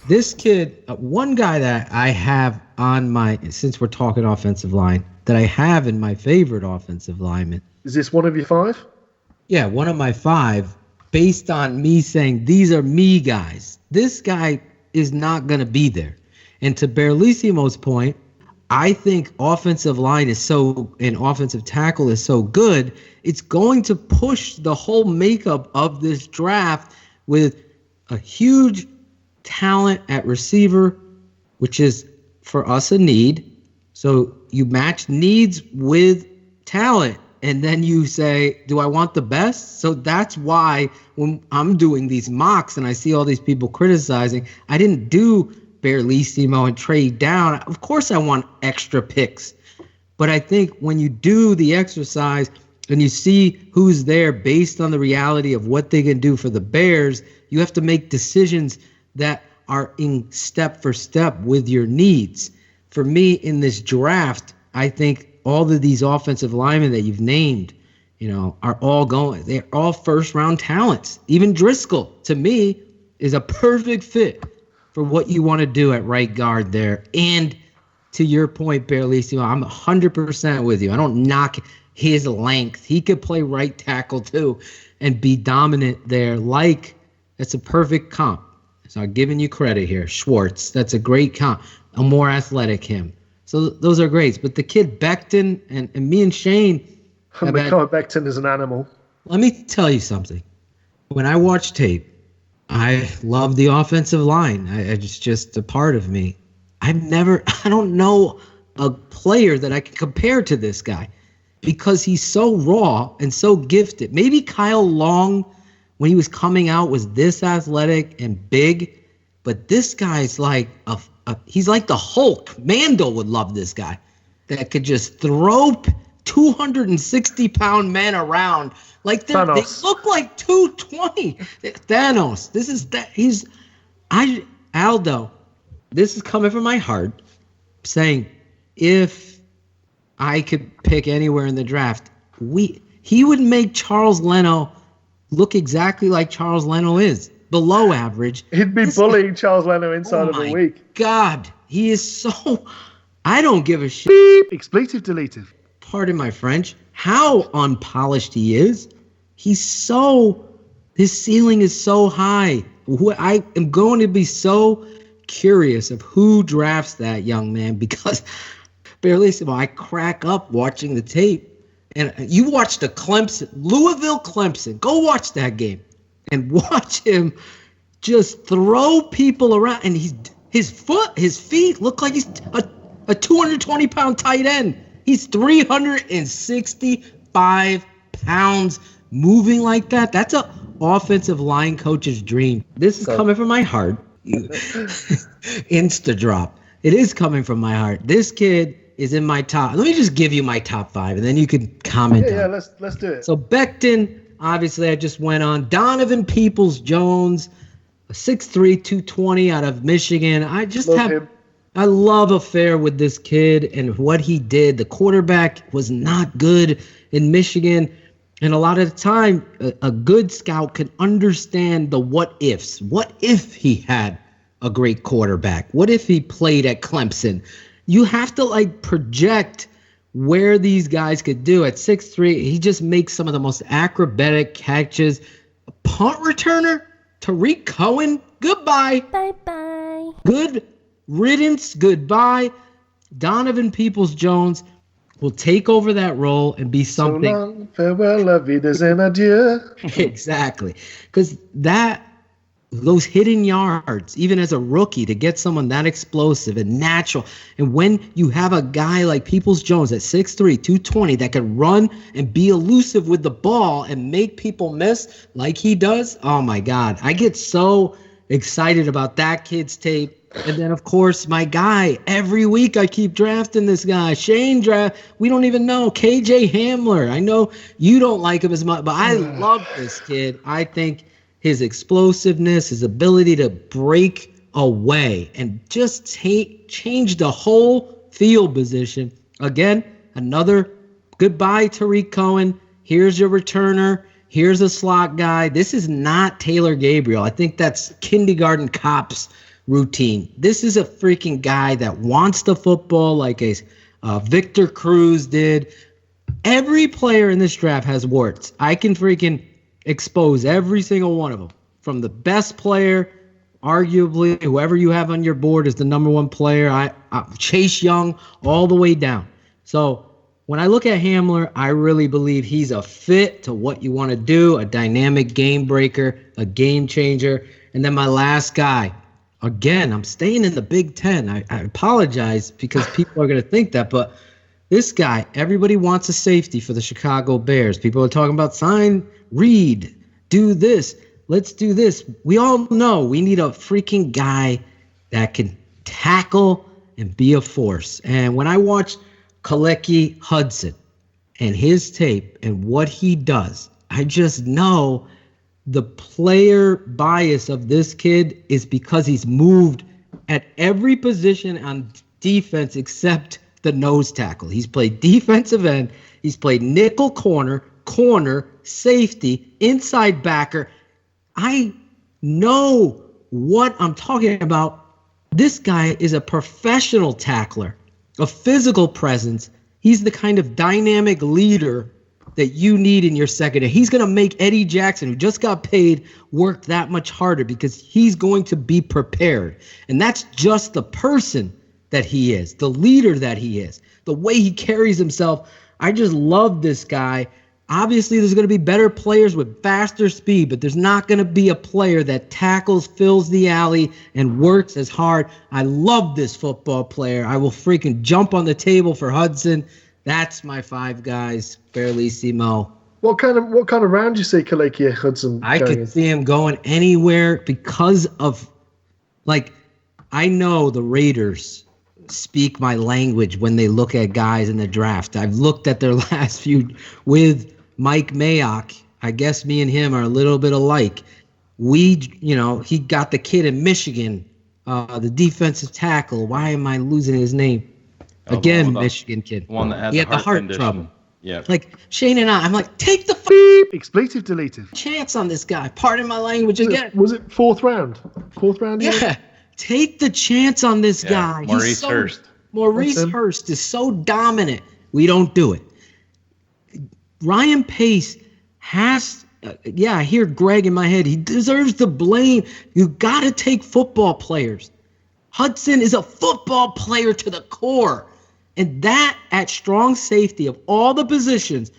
this kid, one guy that I have on my, since we're talking offensive line, that I have in my favorite offensive lineman. Is this one of your 5? Yeah, one of my 5, based on me saying, these are me guys. This guy is not going to be there. And to Bearlissimo's point, I think offensive line and offensive tackle is so good, it's going to push the whole makeup of this draft with a huge talent at receiver, which is for us a need. So you match needs with talent, and then you say, do I want the best? So that's why when I'm doing these mocks and I see all these people criticizing, I didn't do Bearlissimo and trade down. Of course I want extra picks. But I think when you do the exercise and you see who's there based on the reality of what they can do for the Bears, you have to make decisions that are in step for step with your needs. For me, in this draft, I think all of these offensive linemen that you've named, are all they're all first round talents. Even Driscoll, to me, is a perfect fit for what you want to do at right guard there. And to your point, Bearlissimo, I'm 100% with you. I don't knock his length. He could play right tackle too and be dominant there. That's a perfect comp. So I'm giving you credit here. Schwartz, that's a great comp. A more athletic him. So those are great. But the kid Becton and me and Shayne. Becton is an animal. Let me tell you something. When I watch tape, I love the offensive line. It's just a part of me. I don't know a player that I can compare to this guy because he's so raw and so gifted. Maybe Kyle Long, when he was coming out, was this athletic and big, but this guy's like he's like the Hulk. Mando would love this guy that could just throw 260-pound men around. Like they look like 220. Thanos. Aldo, this is coming from my heart, saying if I could pick anywhere in the draft, he would make Charles Leno look exactly like Charles Leno is. below average. He'd be bullying Charles Leno inside of a week. God, he is so. I don't give a shit. Beep. Expletive deleted. Pardon my French. How unpolished he is. His ceiling is so high. I am going to be so curious of who drafts that young man, because Bearlissimo, I crack up watching the tape. And you watch the Louisville Clemson. Go watch that game and watch him just throw people around. And his feet look like he's a 220-pound tight end. He's 365 pounds moving like that. That's a offensive line coach's dream. This is coming from my heart. Insta drop. It is coming from my heart. This kid is in my top. Let me just give you my top 5, and then you can comment. Yeah, let's do it. So Becton, obviously, I just went on. Donovan Peoples-Jones, a 6'3", 220 out of Michigan. I love affair with this kid and what he did. The quarterback was not good in Michigan. And a lot of the time, a good scout can understand the what ifs. What if he had a great quarterback? What if he played at Clemson? You have to project where these guys could do. At 6'3", he just makes some of the most acrobatic catches. A punt returner, Tariq Cohen, goodbye. Bye-bye. Good riddance, goodbye. Donovan Peoples-Jones will take over that role and be something. So long, farewell, la vida and adieu. Exactly. Because those hidden yards, even as a rookie, to get someone that explosive and natural. And when you have a guy like Peoples-Jones at 6'3", 220 that can run and be elusive with the ball and make people miss like he does, oh my God. I get so excited about that kid's tape. And then, of course, my guy, every week I keep drafting this guy. Shayne we don't even know. KJ Hamler. I know you don't like him as much, but I love this kid. I think his explosiveness, his ability to break away and just change the whole field position. Again, another goodbye, Tariq Cohen. Here's your returner. Here's a slot guy. This is not Taylor Gabriel. I think that's kindergarten cops routine. This is a freaking guy that wants the football like a Victor Cruz did. Every player in this draft has warts. I can freaking expose every single one of them. From the best player, arguably, whoever you have on your board is the number one player. Chase Young, all the way down. So when I look at Hamler, I really believe he's a fit to what you want to do, a dynamic game breaker, a game changer. And then my last guy, again, I'm staying in the Big Ten. I apologize because people are going to think that, but this guy, everybody wants a safety for the Chicago Bears. People are talking about sign Reed, do this, let's do this. We all know we need a freaking guy that can tackle and be a force. And when I watch Kalecki Hudson and his tape and what he does, I just know the player bias of this kid is because he's moved at every position on defense except the nose tackle. He's played defensive end. He's played nickel corner, safety, inside backer. I know what I'm talking about. This guy is a professional tackler, a physical presence. He's the kind of dynamic leader that you need in your secondary. He's going to make Eddie Jackson, who just got paid, work that much harder because he's going to be prepared. And that's just the person that he is, the leader that he is, the way he carries himself. I just love this guy. Obviously, there's going to be better players with faster speed, but there's not going to be a player that tackles, fills the alley, and works as hard. I love this football player. I will freaking jump on the table for Hudson. That's my 5 guys, Bearlissimo. What kind of round do you see Kalecki Hudson? I could see him going anywhere because of, I know the Raiders speak my language when they look at guys in the draft. I've looked at their last few with Mike Mayock. I guess me and him are a little bit alike. He got the kid in Michigan, the defensive tackle. Why am I losing his name? Again, Michigan kid. One that had he the had the heart condition. trouble. Yeah. Like Shayne and I'm like, take the expletive deleted chance on this guy. Pardon my language again. Was it fourth round? Fourth round? Yeah. Take the chance on this guy. Maurice Hurst. Maurice Hurst is so dominant. We don't do it. Ryan Pace has, I hear Greg in my head. He deserves the blame. You got to take football players. Hudson is a football player to the core. And that at strong safety of all the positions,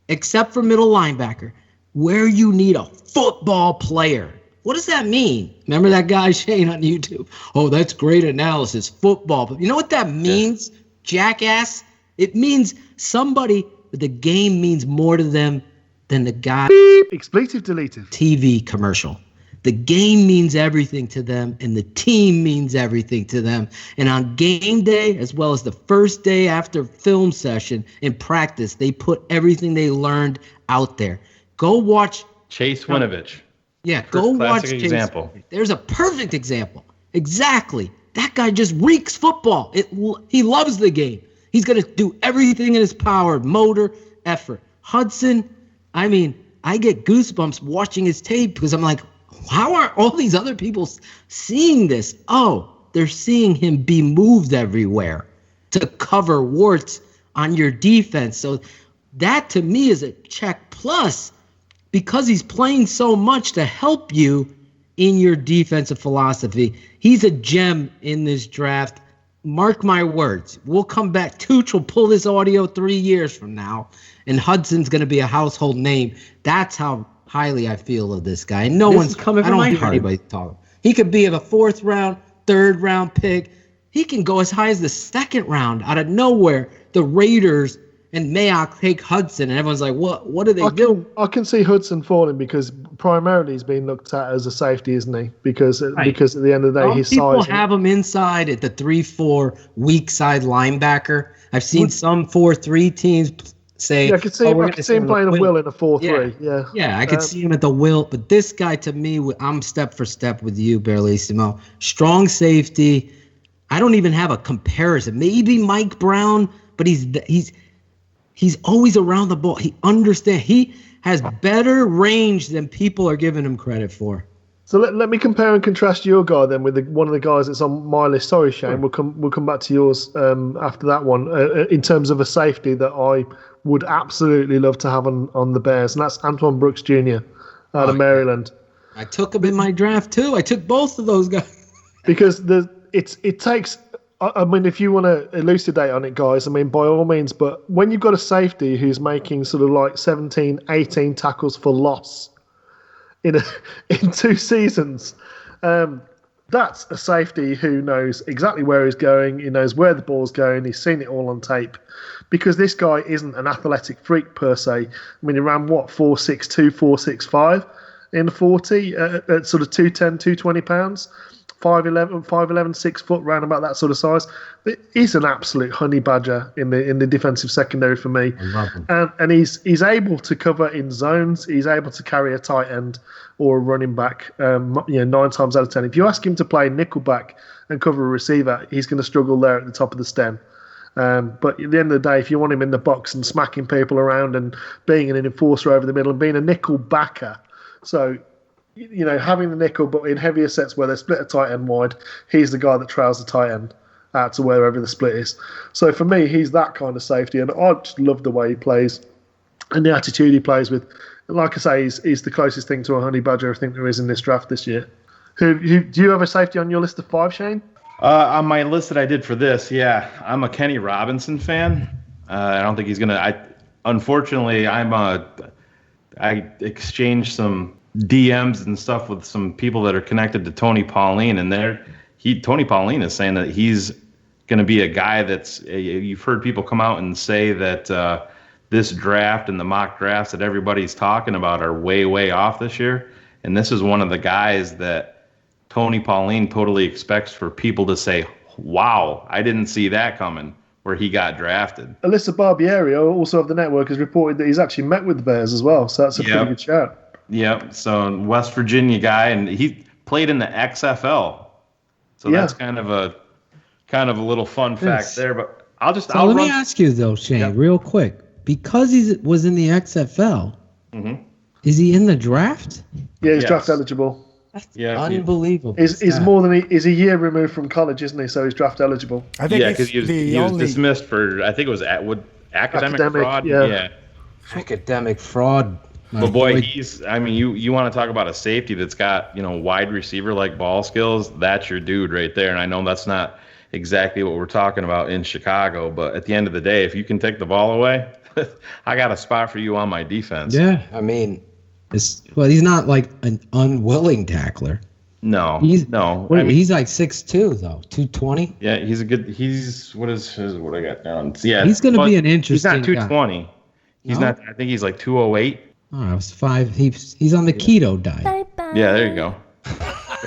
except for middle linebacker, where you need a football player. What does that mean? Remember that guy, Shayne, on YouTube? Oh, that's great analysis. Football. But you know what that means, jackass? It means somebody, the game means more to them than the guy. Expletive deleted. TV commercial. The game means everything to them, and the team means everything to them. And on game day, as well as the first day after film session in practice, they put everything they learned out there. Go watch Chase Winovich. Yeah, go watch Chase. Example. There's a perfect example. Exactly. That guy just reeks football. He loves the game. He's going to do everything in his power, motor, effort. Hudson, I mean, I get goosebumps watching his tape because I'm like, how are all these other people seeing this? Oh, they're seeing him be moved everywhere to cover warts on your defense. So that to me is a check. Plus, because he's playing so much to help you in your defensive philosophy, he's a gem in this draft. Mark my words. We'll come back. Tooch will pull this audio 3 years from now, and Hudson's going to be a household name. That's how highly I feel of this guy. No one's coming from my heart. Anybody talking. He could be a fourth round, third round pick. He can go as high as the second round out of nowhere. The Raiders and Mayock take Hudson, and everyone's like, what do they do? I can see Hudson falling because primarily he's being looked at as a safety, isn't he? Because at the end of the day, his size. People have him inside at the 3-4 weak side linebacker. I've seen some 4-3 teams say, I could see him playing a will in a 4-3. Yeah, I could see him at the will. But this guy, to me, I'm step for step with you, Bearlissimo. Strong safety. I don't even have a comparison. Maybe Mike Brown, but he's always around the ball. He understands. He has better range than people are giving him credit for. So let me compare and contrast your guy then with one of the guys that's on my list. Sorry, Shayne. We'll come back to yours after that one. In terms of a safety that I would absolutely love to have on the Bears, and that's Antoine Brooks Jr. out of Maryland. I took him in my draft too. I took both of those guys because it takes. I mean, if you want to elucidate on it, guys, I mean, by all means. But when you've got a safety who's making sort of like 17, 18 tackles for loss in 2 seasons, that's a safety who knows exactly where he's going. He knows where the ball's going. He's seen it all on tape. Because this guy isn't an athletic freak per se. I mean, he ran, 4.62, 4.65 in the 40 at sort of 210, 220 pounds. 5'11", 6 foot, round about that sort of size. He's an absolute honey badger in the defensive secondary for me. I love him. And he's able to cover in zones. He's able to carry a tight end or a running back. 9 times out of 10. If you ask him to play nickelback and cover a receiver, he's going to struggle there at the top of the stem. But at the end of the day, if you want him in the box and smacking people around and being an enforcer over the middle and being a nickel backer, so. Having the nickel, but in heavier sets where they split a tight end wide, he's the guy that trails the tight end out to wherever the split is. So for me, he's that kind of safety, and I just love the way he plays and the attitude he plays with. Like I say, he's the closest thing to a honey badger I think there is in this draft this year. Do you have a safety on your list of 5, Shayne? On my list that I did for this, I'm a Kenny Robinson fan. I don't think he's gonna. Unfortunately, I exchanged some DMs and stuff with some people that are connected to Tony Pauline, and Tony Pauline is saying that he's going to be a guy that's. You've heard people come out and say that this draft and the mock drafts that everybody's talking about are way, way off this year, and this is one of the guys that Tony Pauline totally expects for people to say, "Wow, I didn't see that coming." Where he got drafted. Alyssa Barbieri, also of the network, has reported that he's actually met with the Bears as well, so that's a pretty good shout. Yep. So West Virginia guy, and he played in the XFL. So that's kind of a little fun fact there. But Let me ask you though, Shane, real quick, because he was in the XFL, is he in the draft? Yeah, he's draft eligible. That's unbelievable. He's more than he's a year removed from college, isn't he? So he's draft eligible. I think because he was dismissed for, I think it was academic fraud. Yeah. Academic fraud. But boy, you want to talk about a safety that's got, wide receiver like ball skills. That's your dude right there. And I know that's not exactly what we're talking about in Chicago, but at the end of the day, if you can take the ball away, I got a spot for you on my defense. Yeah, I mean, he's not like an unwilling tackler. No, he's like 6'2", though, 220. Yeah, what I got down? Yeah, he's going to be an interesting. He's not 220. Guy. He's not. I think he's like 208. Oh, it was 5. He's on the keto diet. Yeah, there you go.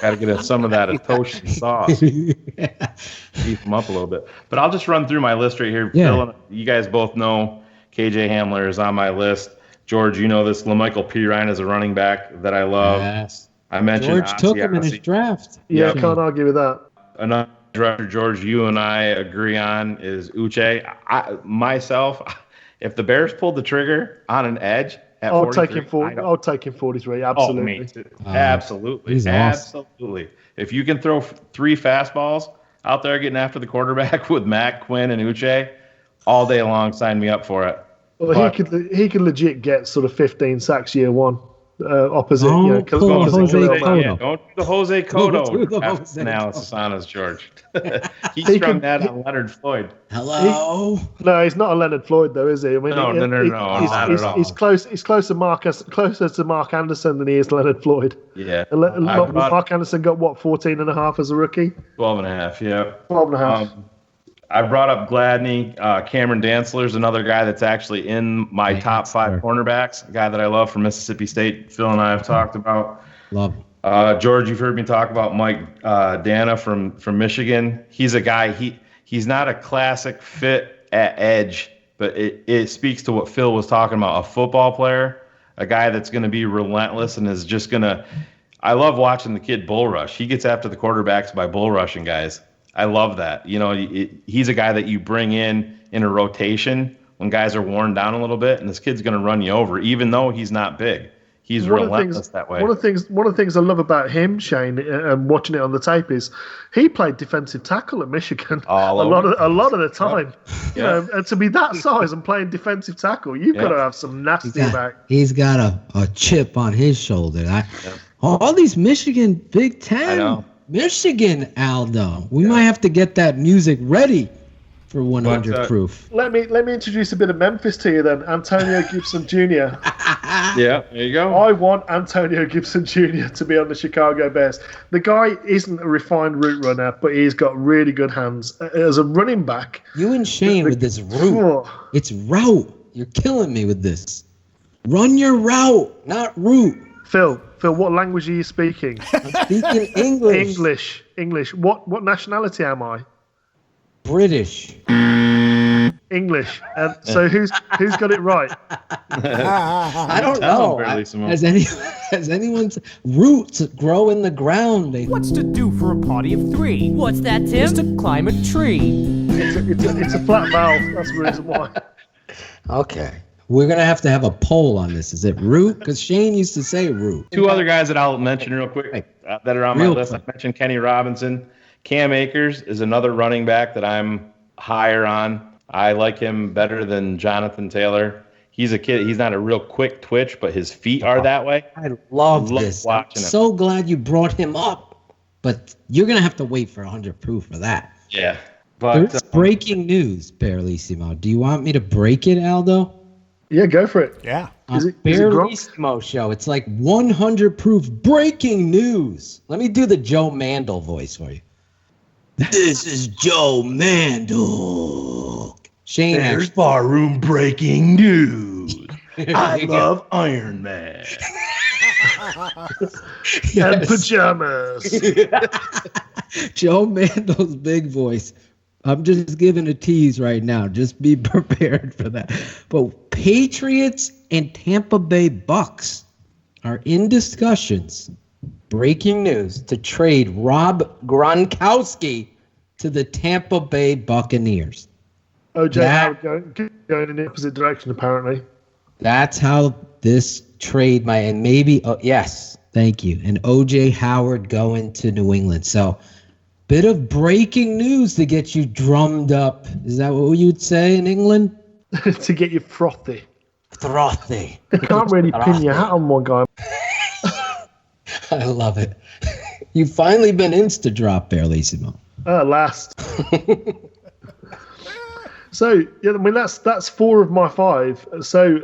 Got to get some of that Atoshi sauce. Beef him up a little bit. But I'll just run through my list right here. Yeah. Phil, you guys both know KJ Hamler is on my list. George, you know this. LaMichael Pirine is a running back that I love. Yes. I mentioned George took him in his draft. Yeah, can't argue with that. Another director, George, you and I agree on is Uche. Myself, if the Bears pulled the trigger on an edge, I'll take him 43. Absolutely. Absolutely. He's absolutely. Awesome. If you can throw 3 fastballs out there getting after the quarterback with Mac, Quinn, and Uche all day long, sign me up for it. Well, he could legit get sort of 15 sacks year one. Opposite. Don't do the Jose Cotto analysis on us, George. He strung that on Leonard Floyd. Hello. He's not a Leonard Floyd though, is he? I mean, no. He's closer to Mark Anderson than he is Leonard Floyd. Yeah. Mark Anderson got 14 and a half as a rookie. 12 and a half. Yeah. 12 and a half. I brought up Gladney. Cameron Dantzler's another guy that's actually in my top 5 cornerbacks, a guy that I love from Mississippi State. Phil and I have talked about. Love him. George, you've heard me talk about Mike Dana from Michigan. He's a guy, he's not a classic fit at edge, but it speaks to what Phil was talking about, a football player, a guy that's going to be relentless and is just going to – I love watching the kid bull rush. He gets after the quarterbacks by bull rushing guys. I love that. He's a guy that you bring in a rotation when guys are worn down a little bit, and this kid's going to run you over, even though he's not big. He's relentless that way. One of the things I love about him, Shane, and watching it on the tape is he played defensive tackle at Michigan a lot of the time. And to be that size and playing defensive tackle, you've got to have some nasty back. He's got a chip on his shoulder. All these Michigan Big Ten. I know. Michigan, Aldo. We might have to get that music ready for 100 proof. Let me introduce a bit of Memphis to you then. Antonio Gibson Jr. Yeah, there you go. I want Antonio Gibson Jr. to be on the Chicago Bears. The guy isn't a refined route runner, but he's got really good hands. As a running back. You and Shane with this route. It's route. You're killing me with this. Run your route, not route. Phil, what language are you speaking? I'm speaking English. English. What nationality am I? British. English. So who's got it right? I don't know. Has anyone's roots grow in the ground? What's to do for a party of 3? What's that, Tim? Is to climb a tree. It's a flat valve. That's the reason why. Okay. We're going to have a poll on this. Is it root? Because Shane used to say root. 2 other guys that I'll mention real quick that are on my list. I mentioned Kenny Robinson. Cam Akers is another running back that I'm higher on. I like him better than Jonathan Taylor. He's a kid. He's not a real quick twitch, but his feet are that way. I love this. I'm so glad you brought him up. But you're going to have to wait for 100 proof for that. Yeah. But there's breaking news, Bearlissimo. Do you want me to break it, Aldo? Yeah, go for it. Yeah. Bearlissimo show. It's like 100 proof breaking news. Let me do the Joe Mandel voice for you. This is Joe Mandel. Shane, there's barroom breaking news. I love Iron Man. And pajamas. Joe Mandel's big voice. I'm just giving a tease right now. Just be prepared for that. But Patriots and Tampa Bay Bucks are in discussions. Breaking news to trade Rob Gronkowski to the Tampa Bay Buccaneers. OJ Howard going in the opposite direction, apparently. That's how this trade might, and maybe, yes, thank you. And OJ Howard going to New England. So, bit of breaking news to get you drummed up. Is that what you'd say in England? To get you frothy. Frothy. You can't really pin your hat on one guy. I love it. You've finally been Insta-drop, Bearlissimo. Last. So, yeah, I mean, that's 4 of my 5. So,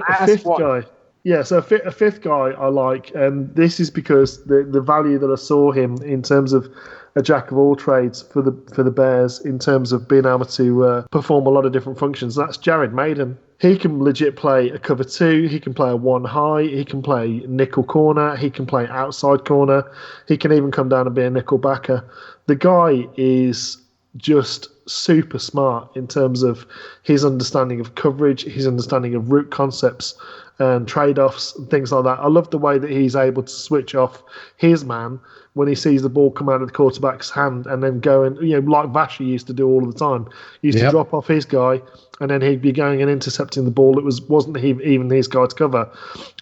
a fifth guy. Yeah, so a fifth guy I like, and this is because the value that I saw him in terms of a jack of all trades for the Bears in terms of being able to perform a lot of different functions. That's Jared Maiden. He can legit play a cover 2. He can play a 1 high. He can play nickel corner. He can play outside corner. He can even come down and be a nickel backer. The guy is just super smart in terms of his understanding of coverage, his understanding of route concepts and trade-offs and things like that. I love the way that he's able to switch off his man when he sees the ball come out of the quarterback's hand and then go and, like Vasher used to do all the time. He used to drop off his guy and then he'd be going and intercepting the ball. It wasn't even his guy to cover.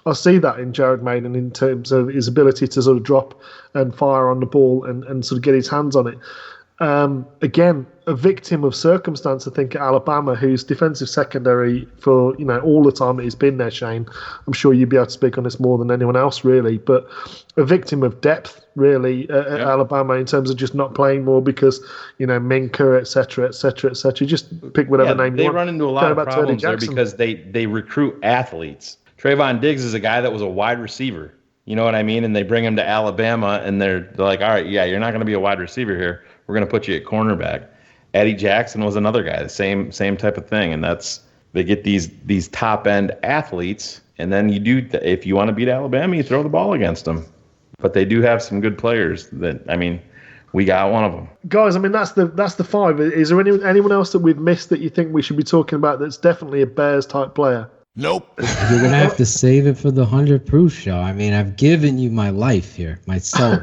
I see that in Jared Maiden in terms of his ability to sort of drop and fire on the ball and sort of get his hands on it. Again, a victim of circumstance, I think, at Alabama, whose defensive secondary for all the time that he's been there, Shayne. I'm sure you'd be able to speak on this more than anyone else, really. But a victim of depth, really, at Alabama in terms of just not playing more because Minka, etc., etc., etc. Just pick whatever name you want. They run into a lot of problems there because they recruit athletes. Trayvon Diggs is a guy that was a wide receiver. You know what I mean? And they bring him to Alabama, and they're like, all right, you're not going to be a wide receiver here. We're going to put you at cornerback. Eddie Jackson was another guy, the same type of thing. And they get these top end athletes, and then if you want to beat Alabama, you throw the ball against them. But they do have some good players. We got one of them. Guys, I mean that's the 5. Is there anyone else that we've missed that you think we should be talking about that's definitely a Bears type player? Nope. You're going to have to save it for the 100 Proof show. I mean, I've given you my life here, my soul.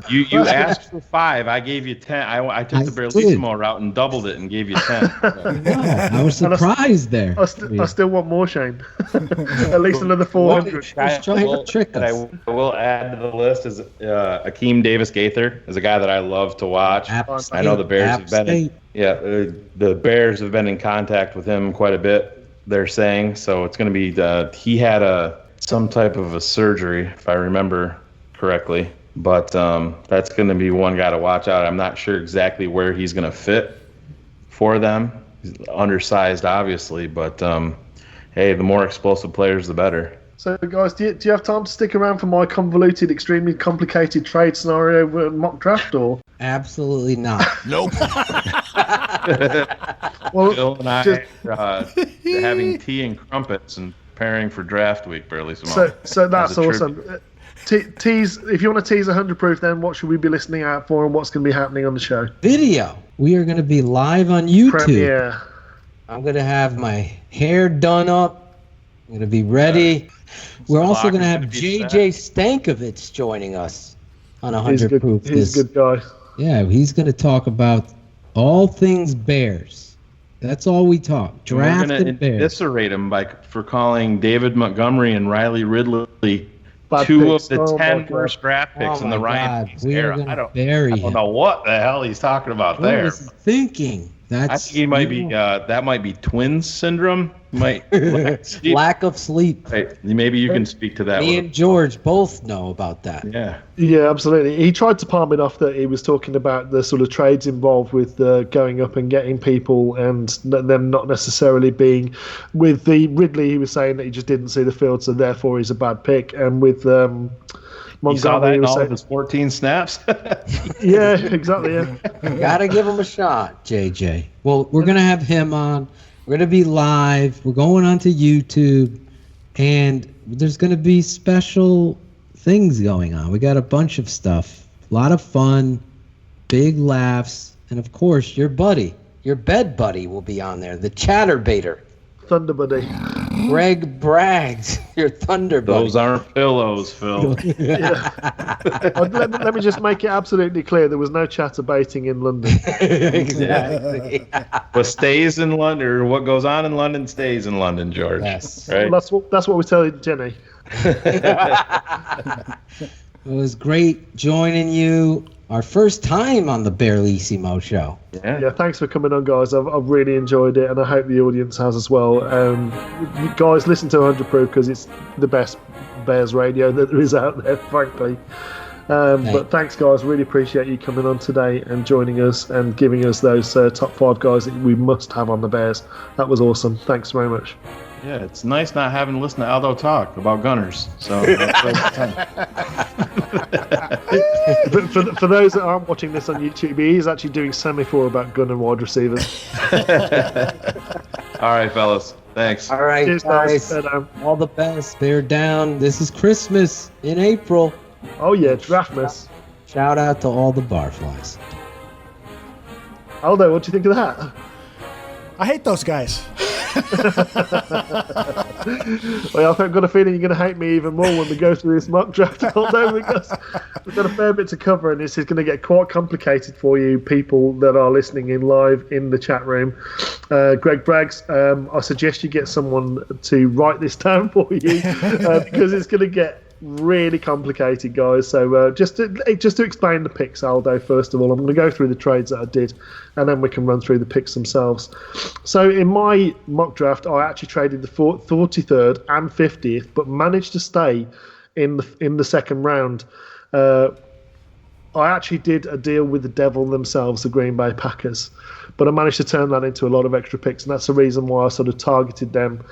You asked for 5. I gave you 10. I took the Bearlissimo route and doubled it and gave you 10. Yeah, I was surprised there. I still want more, Shayne. At least another 400. I will add to the list is Akeem Davis-Gaither is a guy that I love to watch. I know the Bears the Bears have been in contact with him quite a bit. They're saying so. It's going to be he had some type of a surgery, if I remember correctly. But that's going to be one guy to watch out. I'm not sure exactly where he's going to fit for them. He's undersized, obviously, but hey, the more explosive players, the better. So, guys, do you have time to stick around for my convoluted, extremely complicated trade scenario mock draft, or? Absolutely not. Nope. Well, Bill and I are having tea and crumpets and preparing for draft week, Bearlissimo. So that's awesome. Tease, if you want to tease 100 Proof, then what should we be listening out for and what's going to be happening on the show? Video. We are going to be live on YouTube. Premiere. I'm going to have my hair done up. I'm going to be ready. We're also going to have JJ Stankovich joining us on 100 Proof. He's a good guy. Yeah, he's going to talk about all things Bears. That's all we talk. Drafted Bears. We're going to eviscerate him for calling David Montgomery and Riley Ridley two of the 10 worst draft picks in the Ryan Pace era. I don't know what the hell he's talking about there. What is he thinking? I think he might be. That might be twins syndrome. Lack of sleep. Right. Maybe you can speak to that. Me and George both know about that. Yeah, absolutely. He tried to palm it off that he was talking about the sort of trades involved with going up and getting people and them not necessarily being with the Ridley. He was saying that he just didn't see the field, so therefore he's a bad pick. And with Montgomery, you saw that in all of his 14 snaps? Yeah, exactly. Yeah. Gotta give him a shot, JJ. Well, we're gonna have him on. We're going to be live. We're going onto YouTube. And there's going to be special things going on. We got a bunch of stuff. A lot of fun. Big laughs. And, of course, your buddy, your bed buddy will be on there. The chatterbaiter. Thunder Buddy. Greg Braggs, your Thunder Buddy. Those aren't pillows, Phil. Let me just make it absolutely clear: there was no chatterbaiting in London. Exactly. What stays in London, or what goes on in London, stays in London, George. Yes. Right. Well, that's what we tell Jenny. It was great joining you. Our first time on the Bearlissimo show. Yeah, thanks for coming on, guys. I've really enjoyed it, and I hope the audience has as well. You guys, listen to 100 Proof because it's the best Bears radio that there is out there, frankly. But thanks, guys. Really appreciate you coming on today and joining us and giving us those top 5 guys that we must have on the Bears. That was awesome. Thanks very much. Yeah, it's nice not having to listen to Aldo talk about gunners. So for those that aren't watching this on YouTube, he is actually doing semaphore about gunner wide receivers. All right, fellas. Thanks. All right, Cheers, guys. All the best. Bear down. This is Christmas in April. Oh, yeah, Draftmas. Shout out to all the barflies. Aldo, what do you think of that? I hate those guys. Well, I've got a feeling you're going to hate me even more when we go through this mock draft, although because we've got a fair bit to cover, and this is going to get quite complicated for you people that are listening in live in the chat room. Greg Braggs, I suggest you get someone to write this down for you because it's going to get really complicated, guys. So just to explain the picks, Aldo, first of all, I'm going to go through the trades that I did, and then we can run through the picks themselves. So in my mock draft, I actually traded the 43rd and 50th, but managed to stay in the second round. I actually did a deal with the devil themselves, the Green Bay Packers, but I managed to turn that into a lot of extra picks, and that's the reason why I sort of targeted them.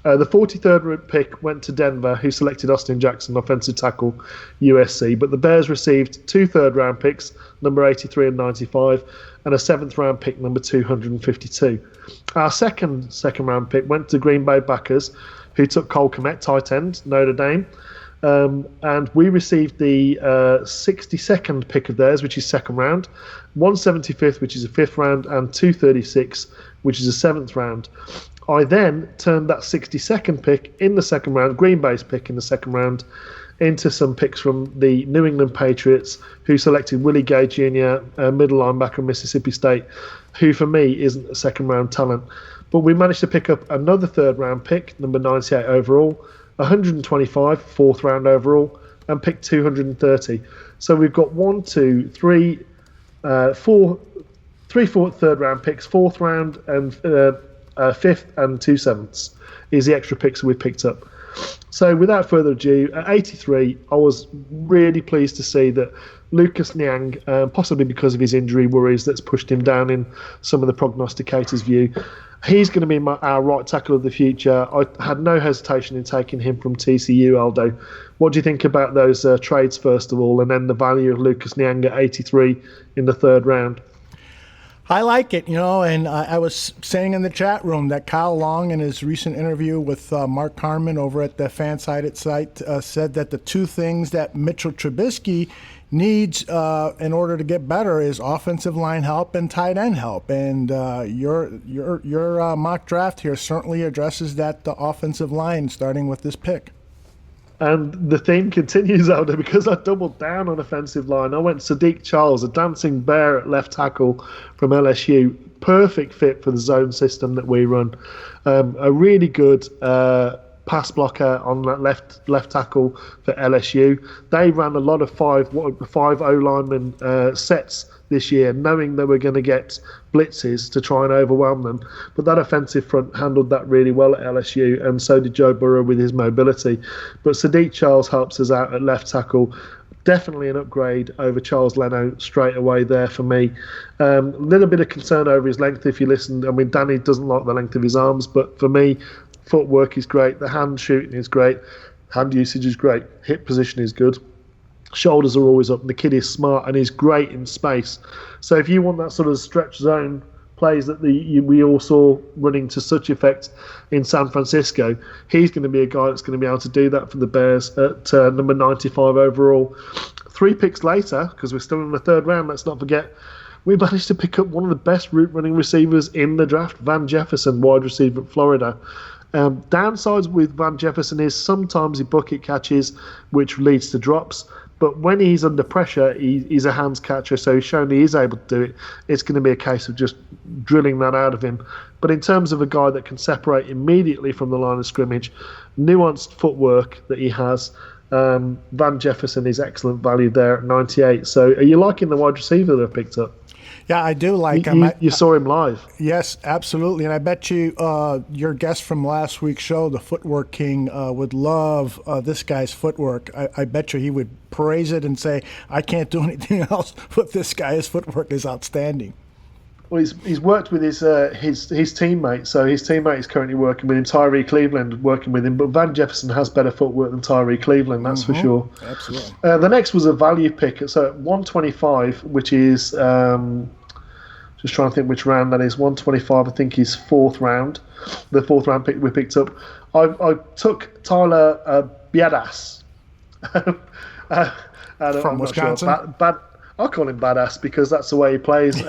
The 43rd pick went to Denver, who selected Austin Jackson, offensive tackle, USC, but the Bears received 2 third-round picks, number 83 and 95, and a 7th-round pick, number 252. Our second-round pick went to Green Bay Packers, who took Cole Kmet, tight end, Notre Dame. And we received the 62nd pick of theirs, which is second round, 175th, which is a 5th round, and 236, which is a 7th round. I then turned that 62nd pick in the second round, Green Bay's pick in the second round, into some picks from the New England Patriots, who selected Willie Gay Jr., middle linebacker from Mississippi State, who for me isn't a second round talent. But we managed to pick up another third round pick, number 98 overall, 125, 4th round overall, and pick 230. So we've got 4 third round picks, 4th round and 5th and 2 7ths is the extra picks that we picked up. So without further ado, at 83, I was really pleased to see that Lucas Niang, possibly because of his injury worries that's pushed him down in some of the prognosticators' view, he's going to be our right tackle of the future. I had no hesitation in taking him from TCU, Aldo. What do you think about those trades, first of all, and then the value of Lucas Niang at 83 in the 3rd round? I like it, and I was saying in the chat room that Kyle Long, in his recent interview with Mark Carman over at the Fansided site, said that the 2 things that Mitchell Trubisky needs in order to get better is offensive line help and tight end help. And your mock draft here certainly addresses that, the offensive line, starting with this pick. And the theme continues, Aldo, because I doubled down on offensive line. I went Sadiq Charles, a dancing bear at left tackle from LSU. Perfect fit for the zone system that we run. A really good pass blocker on that left tackle for LSU. They ran a lot of 5 O-lineman sets this year, knowing they were going to get blitzes to try and overwhelm them. But that offensive front handled that really well at LSU, and so did Joe Burrow with his mobility. But Sadiq Charles helps us out at left tackle. Definitely an upgrade over Charles Leno straight away there for me. A little bit of concern over his length if you listen. I mean, Danny doesn't like the length of his arms, but for me, footwork is great. The hand shooting is great. Hand usage is great. Hip position is good. Shoulders are always up. The kid is smart and he's great in space. So if you want that sort of stretch zone plays that we all saw running to such effect in San Francisco, he's going to be a guy that's going to be able to do that for the Bears at number 95 overall. 3 picks later, because we're still in the 3rd round, let's not forget, we managed to pick up one of the best route running receivers in the draft, Van Jefferson, wide receiver at Florida. Downsides with Van Jefferson is sometimes he bucket catches, which leads to drops. But when he's under pressure, he's a hands catcher, so he's shown he is able to do it. It's going to be a case of just drilling that out of him. But in terms of a guy that can separate immediately from the line of scrimmage, nuanced footwork that he has, Van Jefferson is excellent value there at 98. So are you liking the wide receiver they've picked up? Yeah, I do like him. You saw him live. Yes, absolutely. And I bet you your guest from last week's show, the Footwork King, would love this guy's footwork. I bet you he would praise it and say, I can't do anything else with this guy. His footwork is outstanding. Well, he's worked with his teammate. So his teammate is currently working with him. Tyree Cleveland working with him. But Van Jefferson has better footwork than Tyree Cleveland, that's for sure. Absolutely. The next was a value pick. So at 125, which is... just trying to think which round that is. 125, I think, is fourth round. The fourth round pick we picked up. I took Tyler Biadasz. From Wisconsin? Sure. I call him Badass because that's the way he plays.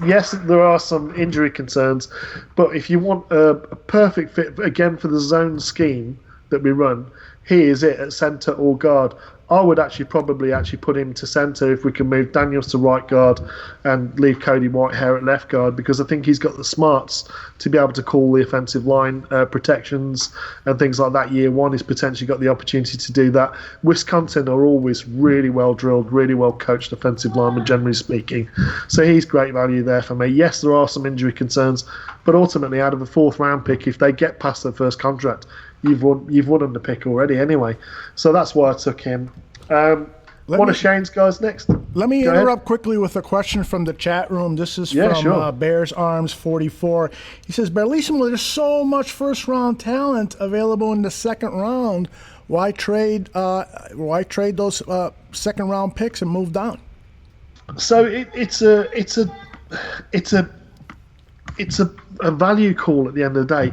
Yes, there are some injury concerns, but if you want a perfect fit, again, for the zone scheme that we run, he is it at centre or guard. I would probably put him to centre if we can move Daniels to right guard and leave Cody Whitehair at left guard, because I think he's got the smarts to be able to call the offensive line protections and things like that. Year one, he's potentially got the opportunity to do that. Wisconsin are always really well drilled, really well coached offensive linemen, generally speaking. So he's great value there for me. Yes, there are some injury concerns, but ultimately, out of a fourth round pick, if they get past their first contract, you've won on the pick already anyway. So that's why I took him. One of Shayne's guys next. Let me interrupt quickly with a question from the chat room. This is from Bears Arms 44. He says, Bearlissimo, there's so much first round talent available in the second round. Why trade those second round picks and move down? So it's a value call at the end of the day.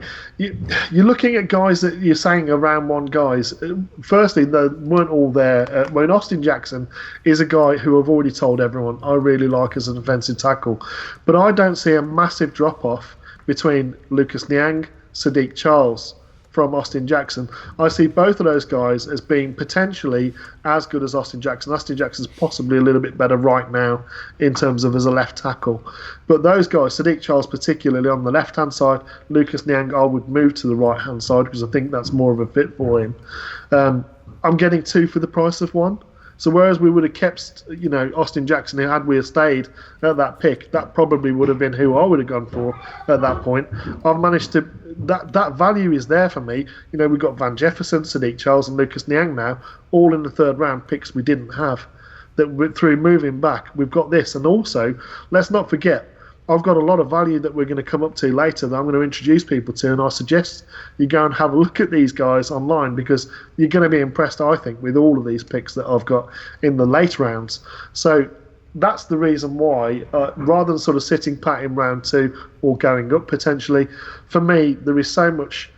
You're looking at guys that you're saying are round one guys. Firstly, they weren't all there. Austin Jackson is a guy who I've already told everyone I really like as an offensive tackle. But I don't see a massive drop-off between Lucas Niang, Sadiq Charles from Austin Jackson. I see both of those guys as being potentially as good as Austin Jackson. Austin Jackson's possibly a little bit better right now in terms of as a left tackle. But those guys, Sadiq Charles particularly on the left-hand side, Lucas Niang, I would move to the right-hand side because I think that's more of a fit for him. I'm getting two for the price of one. So whereas we would have kept, Austin Jackson, had we stayed at that pick, that probably would have been who I would have gone for at that point. I've managed to, that value is there for me. We've got Van Jefferson, Sadiq Charles and Lucas Niang now, all in the third round picks we didn't have. That through moving back, we've got this. And also, let's not forget, I've got a lot of value that we're going to come up to later that I'm going to introduce people to, and I suggest you go and have a look at these guys online because you're going to be impressed, I think, with all of these picks that I've got in the late rounds. So that's the reason why, rather than sort of sitting pat in round two or going up potentially, for me, there is so much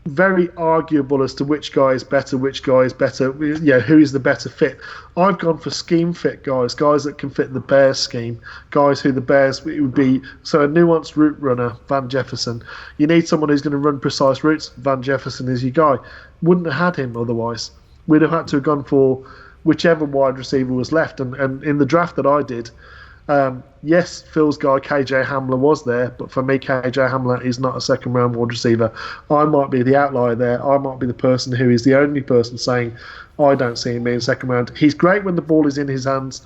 very arguable as to which guy is better, who is the better fit. I've gone for scheme fit guys that can fit the Bears scheme, guys who the Bears, it would be, so a nuanced route runner, Van Jefferson. You need someone who's going to run precise routes, Van Jefferson is your guy. Wouldn't have had him otherwise. We'd have had to have gone for whichever wide receiver was left, and in the draft that I did, yes, Phil's guy KJ Hamler was there, but for me, KJ Hamler is not a second round wide receiver. I might be the outlier there. I might be the person who is the only person saying, I don't see him being second round. He's great when the ball is in his hands.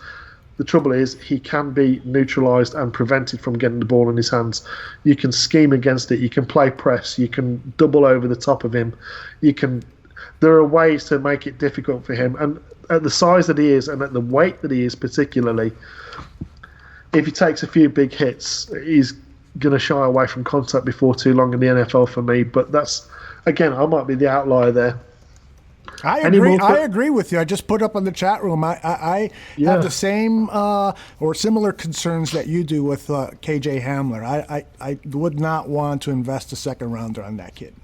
The trouble is, he can be neutralised and prevented from getting the ball in his hands. You can scheme against it. You can play press. You can double over the top of him. There are ways to make it difficult for him. And at the size that he is and at the weight that he is particularly, if he takes a few big hits, he's going to shy away from contact before too long in the NFL for me. But that's, again, I might be the outlier there. I agree with you. I just put up on the chat room. I have the same or similar concerns that you do with KJ Hamler. I would not want to invest a second rounder on that kid.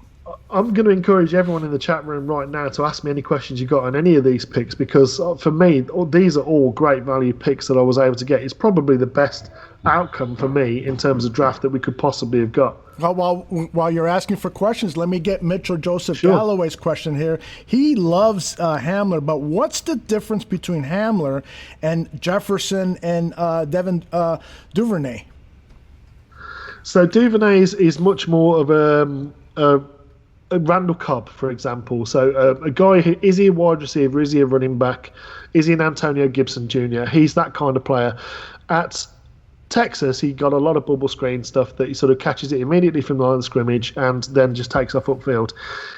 I'm going to encourage everyone in the chat room right now to ask me any questions you got on any of these picks, because for me, these are all great value picks that I was able to get. It's probably the best outcome for me in terms of draft that we could possibly have got. While you're asking for questions, let me get Mitchell Joseph Galloway's question here. He loves Hamler, but what's the difference between Hamler and Jefferson and Devin Duvernay? So Duvernay is much more of a Randall Cobb, for example. So a guy who, is he a wide receiver? Is he a running back? Is he an Antonio Gibson Jr.? He's that kind of player. At Texas, he got a lot of bubble screen stuff that he sort of catches it immediately from the line of scrimmage and then just takes off upfield.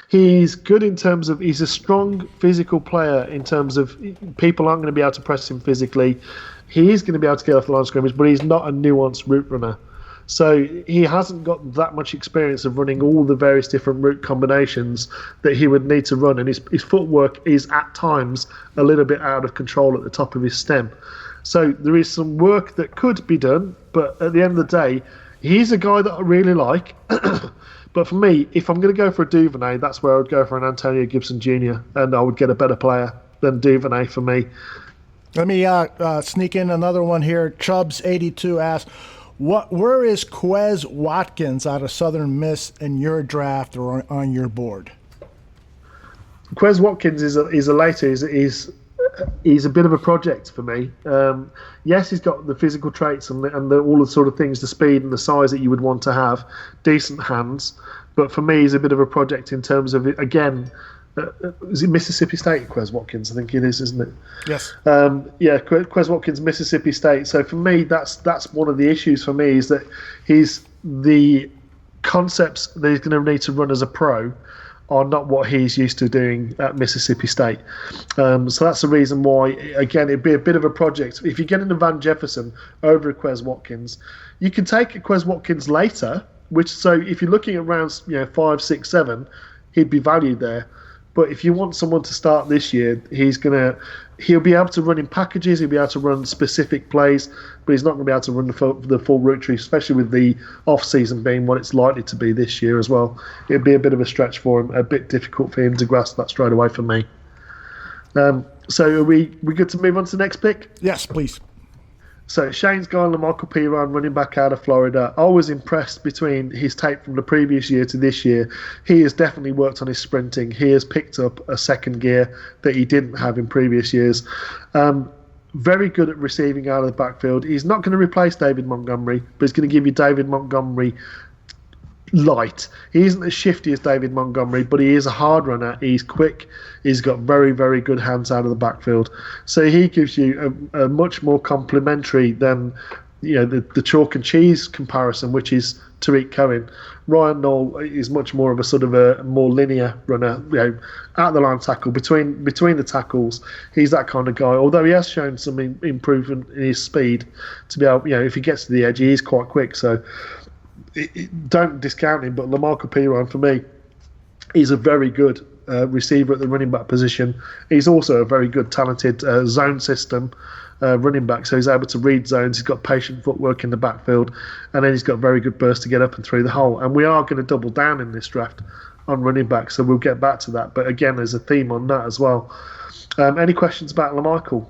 He's good in terms of, he's a strong physical player in terms of people aren't going to be able to press him physically. He is going to be able to get off the line of scrimmage, but he's not a nuanced route runner. So he hasn't got that much experience of running all the various different route combinations that he would need to run. And his footwork is at times a little bit out of control at the top of his stem. So there is some work that could be done, but at the end of the day, he's a guy that I really like. But for me, if I'm going to go for a Duvernay, that's where I would go for an Antonio Gibson Jr. and I would get a better player than Duvernay for me. Let me sneak in another one here. Chubbs82 asks, where is Quez Watkins out of Southern Miss in your draft or on your board? Quez Watkins is a later. He's a bit of a project for me. Yes, he's got the physical traits and all the sort of things, the speed and the size that you would want to have, decent hands. But for me, he's a bit of a project in terms of, again, is it Mississippi State, Quez Watkins? I think it is, isn't it? Yes. Quez Watkins, Mississippi State. So for me, that's one of the issues for me, is that he's the concepts that he's going to need to run as a pro are not what he's used to doing at Mississippi State. So that's the reason why, again, it'd be a bit of a project. If you get into Van Jefferson over a Quez Watkins, you can take a Quez Watkins later, so if you're looking at rounds 5, 6, 7, he'd be valued there. But if you want someone to start this year, he'll be able to run in packages, he'll be able to run specific plays, but he's not going to be able to run the full route tree, especially with the off-season being what it's likely to be this year as well. It'd be a bit of a stretch for him, a bit difficult for him to grasp that straight away for me. So are we good to move on to the next pick? Yes, please. So Shayne's gone, Michael Piron, running back out of Florida. I was impressed between his tape from the previous year to this year. He has definitely worked on his sprinting. He has picked up a second gear that he didn't have in previous years. Very good at receiving out of the backfield. He's not going to replace David Montgomery, but he's going to give you David Montgomery light. He isn't as shifty as David Montgomery, but he is a hard runner. He's quick. He's got very, very good hands out of the backfield. So he gives you a much more complementary than the chalk and cheese comparison, which is Tariq Cohen. Ryan Knoll is much more of a sort of a more linear runner, out the line tackle, between the tackles. He's that kind of guy, although he has shown some improvement in his speed to be able, if he gets to the edge, he is quite quick. So don't discount him, but Lamarcus Piron, for me, he's a very good receiver at the running back position. He's also a very good, talented zone system running back, so he's able to read zones. He's got patient footwork in the backfield, and then he's got very good burst to get up and through the hole. And we are going to double down in this draft on running back, so we'll get back to that. But again, there's a theme on that as well. Any questions about LaMichael?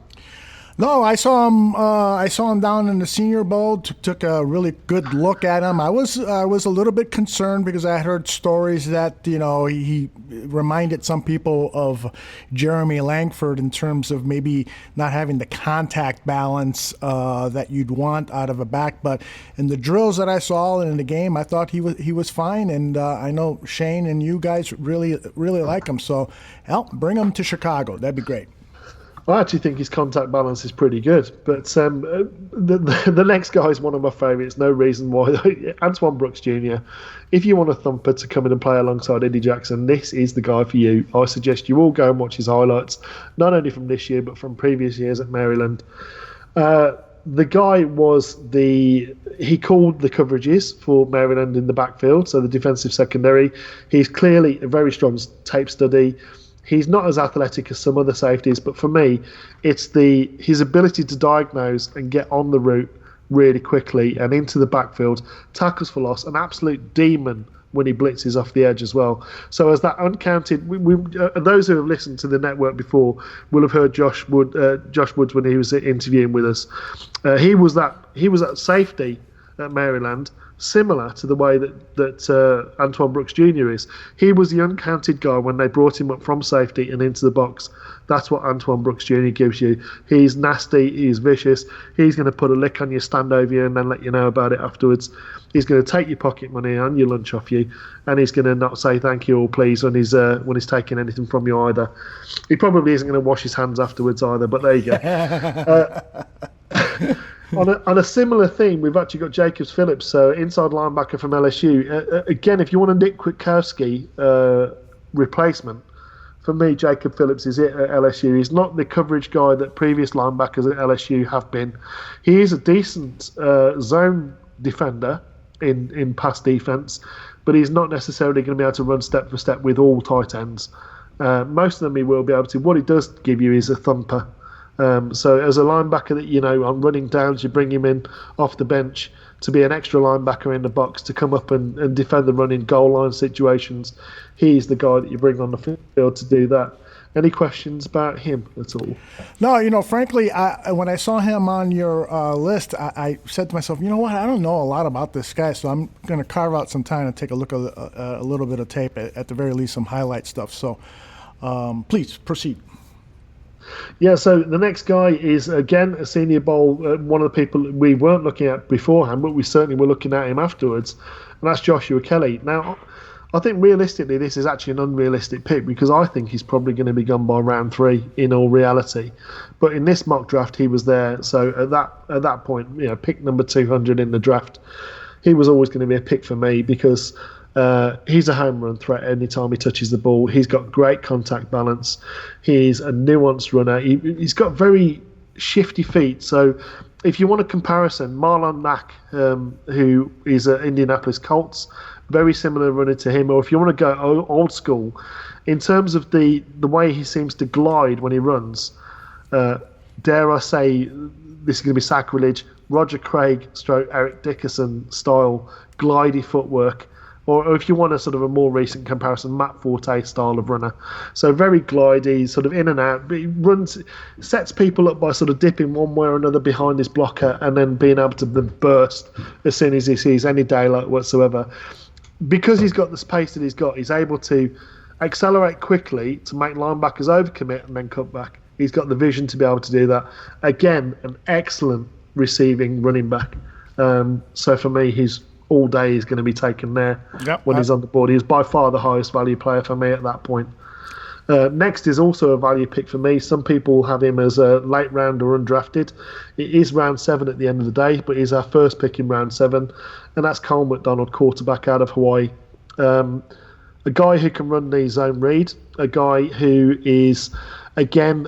No, I saw him. I saw him down in the Senior Bowl. Took a really good look at him. I was a little bit concerned because I heard stories that he reminded some people of Jeremy Langford in terms of maybe not having the contact balance that you'd want out of a back. But in the drills that I saw and in the game, I thought he was fine. And I know Shayne and you guys really like him. So, bring him to Chicago. That'd be great. I actually think his contact balance is pretty good, but the next guy is one of my favourites. No reason why. Antoine Brooks Jr. If you want a thumper to come in and play alongside Eddie Jackson, this is the guy for you. I suggest you all go and watch his highlights, not only from this year but from previous years at Maryland. The guy he called the coverages for Maryland in the backfield, so the defensive secondary. He's clearly a very strong tape study. He's not as athletic as some other safeties, but for me, it's his ability to diagnose and get on the route really quickly and into the backfield, tackles for loss, an absolute demon when he blitzes off the edge as well. So as that uncounted, those who have listened to the network before will have heard Josh Woods when he was interviewing with us. He was at safety at Maryland, similar to the way that Antoine Brooks Jr. is. He was the uncounted guy when they brought him up from safety and into the box. That's what Antoine Brooks Jr. gives you. He's nasty, he's vicious, he's going to put a lick on you, stand over you, and then let you know about it afterwards. He's going to take your pocket money and your lunch off you, and he's going to not say thank you or please when he's taking anything from you either. He probably isn't going to wash his hands afterwards either, but there you go. On a similar theme, we've actually got Jacobs Phillips, inside linebacker from LSU. Again, if you want a Nick Kwiatkowski replacement, for me, Jacob Phillips is it at LSU. He's not the coverage guy that previous linebackers at LSU have been. He is a decent zone defender in pass defense, but he's not necessarily going to be able to run step for step with all tight ends. Most of them he will be able to. What he does give you is a thumper. So as a linebacker that, on running downs, you bring him in off the bench to be an extra linebacker in the box to come up and defend the run in goal line situations. He's the guy that you bring on the field to do that. Any questions about him at all? No, frankly, when I saw him on your list, I said to myself, you know what, I don't know a lot about this guy, so I'm going to carve out some time and take a look at a little bit of tape, at the very least some highlight stuff. So please proceed. Yeah, so the next guy is, again, a Senior Bowl, one of the people we weren't looking at beforehand, but we certainly were looking at him afterwards, and that's Joshua Kelly. Now, I think realistically this is actually an unrealistic pick because I think he's probably going to be gone by round 3 in all reality. But in this mock draft, he was there, so at that point, pick number 200 in the draft, he was always going to be a pick for me because he's a home run threat anytime he touches the ball. He's got great contact balance. He's a nuanced runner. He's got very shifty feet. So if you want a comparison, Marlon Mack, who is at Indianapolis Colts, very similar runner to him. Or if you want to go old school, in terms of the way he seems to glide when he runs, dare I say, this is going to be sacrilege, Roger Craig / Eric Dickerson style glidey footwork. Or if you want a sort of a more recent comparison, Matt Forte style of runner. So very glidey, sort of in and out. But he sets people up by sort of dipping one way or another behind his blocker and then being able to burst as soon as he sees any daylight whatsoever. Because he's got the pace that he's got, he's able to accelerate quickly to make linebackers overcommit and then cut back. He's got the vision to be able to do that. Again, an excellent receiving running back. So for me, he's all day is going to be taken there when he's on the board. He is by far the highest value player for me at that point. Next is also a value pick for me. Some people have him as a late round or undrafted. It is round 7 at the end of the day, but he's our first pick in round 7, and that's Cole McDonald, quarterback out of Hawaii. A guy who can run the zone read, a guy who is, again,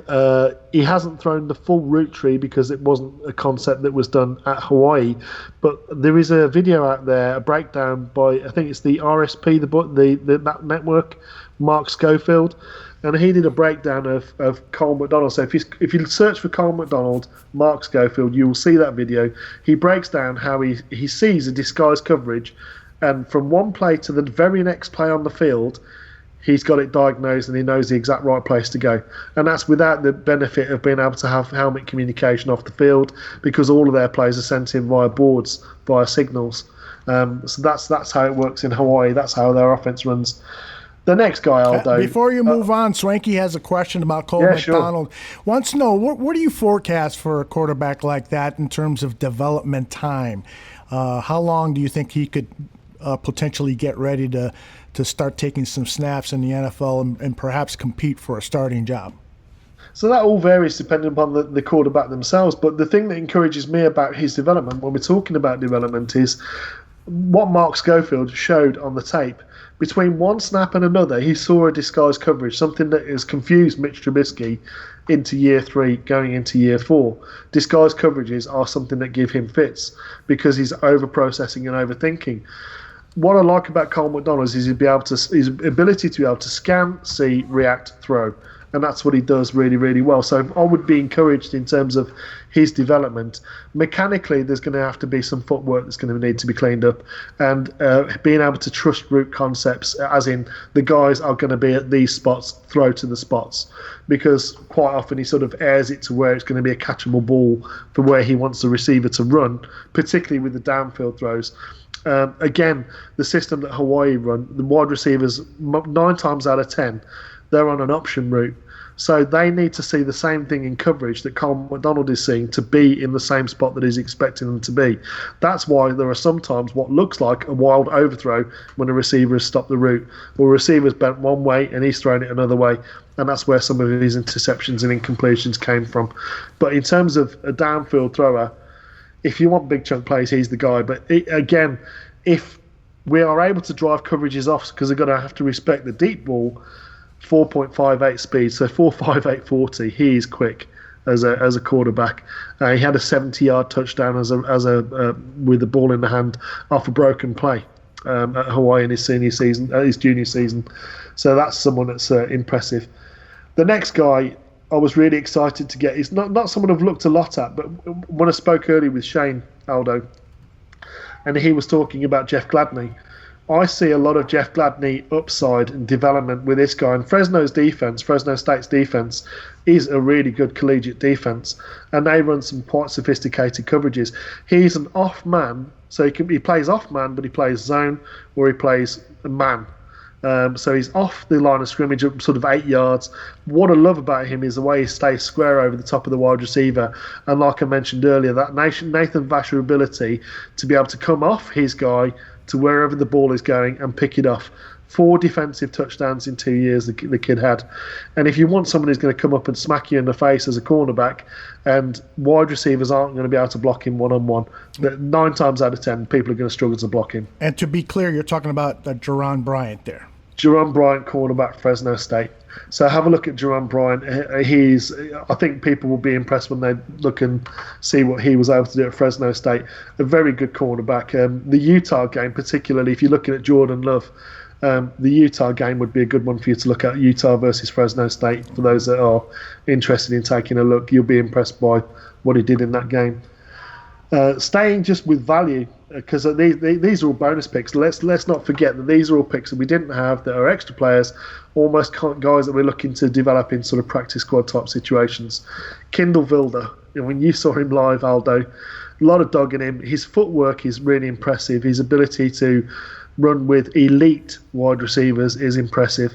he hasn't thrown the full route tree because it wasn't a concept that was done at Hawaii, but there is a video out there, a breakdown by, I think it's the RSP, that network, Mark Schofield, and he did a breakdown of Cole McDonald. So if you search for Cole McDonald, Mark Schofield, you will see that video. He breaks down how he sees a disguised coverage, and from one play to the very next play on the field, he's got it diagnosed and he knows the exact right place to go. And that's without the benefit of being able to have helmet communication off the field, because all of their plays are sent in via boards, via signals. So that's how it works in Hawaii. That's how their offense runs. The next guy, Aldo. Before you move on, Swanky has a question about Cole McDonald. Sure. Wants to know, what do you forecast for a quarterback like that in terms of development time? How long do you think he could potentially get ready to start taking some snaps in the NFL and perhaps compete for a starting job? So that all varies depending upon the quarterback themselves. But the thing that encourages me about his development, when we're talking about development, is what Mark Schofield showed on the tape. Between one snap and another, he saw a disguised coverage, something that has confused Mitch Trubisky into year 3, going into year 4. Disguised coverages are something that give him fits because he's over-processing and overthinking. What I like about Cole McDonald is his ability to be able to scan, see, react, throw. and that's what he does really, really well. So I would be encouraged in terms of his development. Mechanically, there's going to have to be some footwork that's going to need to be cleaned up, and being able to trust route concepts, as in the guys are going to be at these spots, throw to the spots, because quite often he sort of airs it to where it's going to be a catchable ball for where he wants the receiver to run, particularly with the downfield throws. Again, the system that Hawaii run, the wide receivers, 9 times out of 10, they're on an option route. So they need to see the same thing in coverage that Cole McDonald is seeing to be in the same spot that he's expecting them to be. That's why there are sometimes what looks like a wild overthrow when a receiver has stopped the route, or a receiver's bent one way and he's thrown it another way. And that's where some of his interceptions and incompletions came from. But in terms of a downfield thrower, if you want big chunk plays, he's the guy. But again, if we are able to drive coverages off, because they're going to have to respect the deep ball, 4.58 speed, so 4.5840. He is quick as a quarterback. He had a 70-yard touchdown as a with the ball in the hand off a broken play at Hawaii in his senior season, his junior season. So that's someone that's impressive. The next guy I was really excited to get is not someone I've looked a lot at, but when I spoke earlier with Shayne, Aldo, and he was talking about Jeff Gladney, I see a lot of Jeff Gladney upside and development with this guy. And Fresno State's defense, is a really good collegiate defense, and they run some quite sophisticated coverages. He's an off man, so he plays off man, but he plays zone or he plays man. So he's off the line of scrimmage at sort of 8 yards. What I love about him is the way he stays square over the top of the wide receiver. And like I mentioned earlier, that Nathan Vasher ability to be able to come off his guy to wherever the ball is going and pick it off. 4 defensive touchdowns in 2 years the kid had. And if you want someone who's going to come up and smack you in the face as a cornerback, and wide receivers aren't going to be able to block him one-on-one, 9 times out of 10, people are going to struggle to block him. And to be clear, you're talking about Jerron Bryant there. Jerron Bryant, cornerback, Fresno State. So have a look at Jerron Bryant. I think people will be impressed when they look and see what he was able to do at Fresno State. A very good cornerback. The Utah game, particularly if you're looking at Jordan Love, the Utah game would be a good one for you to look at. Utah versus Fresno State. For those that are interested in taking a look, you'll be impressed by what he did in that game. Staying just with value, because these are all bonus picks. Let's not forget that these are all picks that we didn't have, that are extra players, almost guys that we're looking to develop in sort of practice squad type situations. Kindle Vilder, when you saw him live, Aldo, a lot of dog in him. His footwork is really impressive. His ability to run with elite wide receivers is impressive.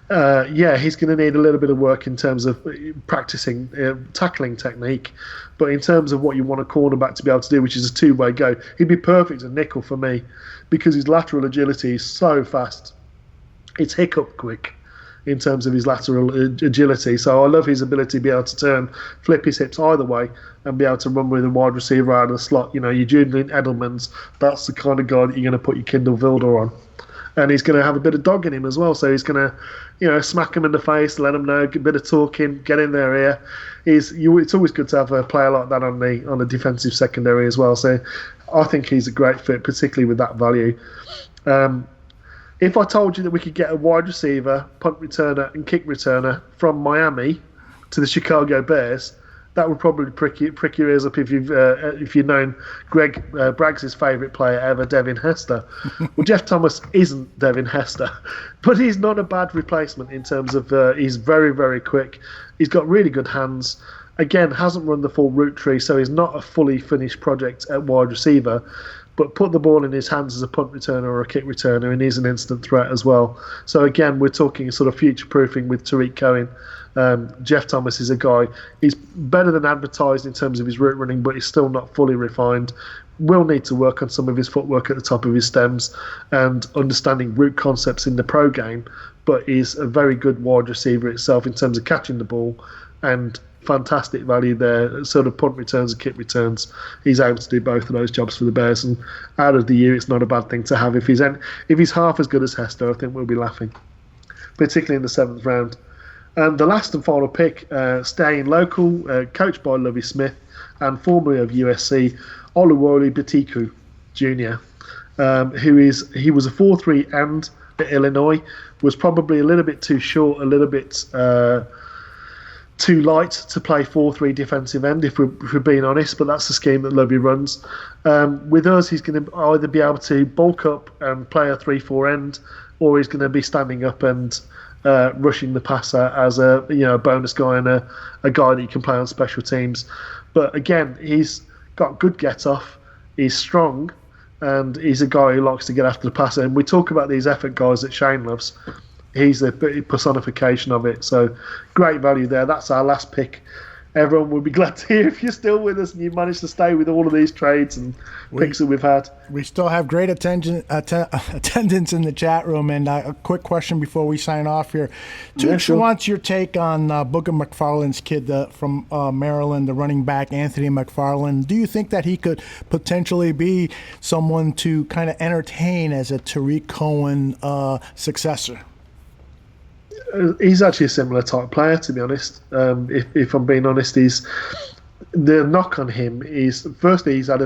He's going to need a little bit of work in terms of practicing tackling technique, but in terms of what you want a cornerback to be able to do, which is a two-way go, he'd be perfect at nickel for me, because his lateral agility is so fast. It's hiccup quick in terms of his lateral agility. So I love his ability to be able to turn, flip his hips either way, and be able to run with a wide receiver out of the slot. You know, your Julian Edelman's, that's the kind of guy that you're going to put your Kindle Vilder on. And he's going to have a bit of dog in him as well. So he's going to, smack him in the face, let him know, get a bit of talking, get in their ear. It's always good to have a player like that on the defensive secondary as well. So I think he's a great fit, particularly with that value. If I told you that we could get a wide receiver, punt returner, and kick returner from Miami to the Chicago Bears, that would probably prick your ears up if you've known Greg Braggs' favourite player ever, Devin Hester. Well, Jeff Thomas isn't Devin Hester, but he's not a bad replacement in terms of he's very, very quick. He's got really good hands. Again, hasn't run the full route tree, so he's not a fully finished project at wide receiver. But put the ball in his hands as a punt returner or a kick returner, and he's an instant threat as well. So again, we're talking sort of future-proofing with Tariq Cohen. Jeff Thomas is a guy, he's better than advertised in terms of his route running, but he's still not fully refined. Will need to work on some of his footwork at the top of his stems and understanding route concepts in the pro game, but is a very good wide receiver itself in terms of catching the ball, and fantastic value there, sort of punt returns and kick returns. He's able to do both of those jobs for the Bears, and out of the year, it's not a bad thing to have. If he's half as good as Hester, I think we'll be laughing, particularly in the 7th round. And the last and final pick, staying local, coached by Lovie Smith and formerly of USC, Oluwole Betiku Jr., he was a 4.3 and at Illinois, was probably a little bit too short, a little bit too light to play 4-3 defensive end, if we're being honest, but that's the scheme that Lovey runs. With us, he's going to either be able to bulk up and play a 3-4 end, or he's going to be standing up and rushing the passer as a bonus guy and a guy that you can play on special teams. But again, he's got good get off, he's strong, and he's a guy who likes to get after the passer. And we talk about these effort guys that Shayne loves. He's the personification of it. So great value there. That's our last pick. Everyone will be glad to hear if you're still with us and you've managed to stay with all of these trades and picks that we've had. We still have great attendance in the chat room. And a quick question before we sign off here. Tooch wants your take on Booger McFarland's kid from Maryland, the running back, Anthony McFarland. Do you think that he could potentially be someone to kind of entertain as a Tariq Cohen successor? He's actually a similar type player, to be honest. If I'm being honest, the knock on him is, firstly, he had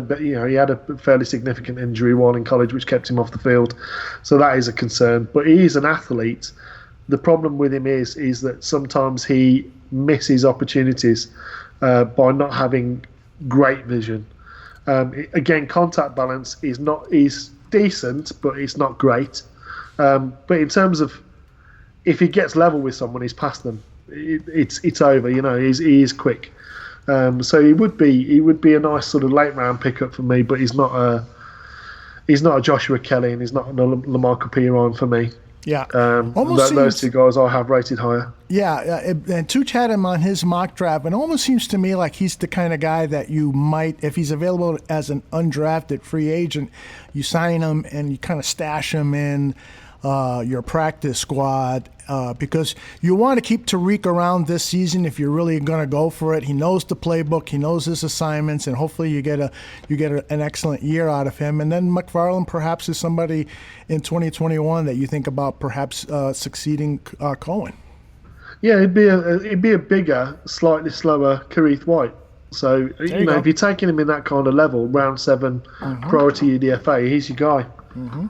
a fairly significant injury while in college, which kept him off the field, so that is a concern. But he is an athlete. The problem with him is that sometimes he misses opportunities by not having great vision. Again, contact balance is decent, but it's not great. But in terms of, if he gets level with someone, he's past them. It's over. He is quick. So he would be a nice sort of late round pickup for me. But he's not a Joshua Kelly, and he's not a LaMarcus Piron for me. Yeah, those two guys I have rated higher. Yeah, and Tooch had him on his mock draft, and it almost seems to me like he's the kind of guy that you might, if he's available as an undrafted free agent, you sign him and you kind of stash him in your practice squad, because you want to keep Tariq around this season if you're really going to go for it. He knows the playbook, he knows his assignments, and hopefully you get an excellent year out of him. And then McFarland perhaps is somebody in 2021 that you think about perhaps succeeding Cohen. Yeah, it'd be a bigger, slightly slower Kareth White. So if you're taking him in that kind of level, round 7, priority UDFA, he's your guy. Mm-hmm.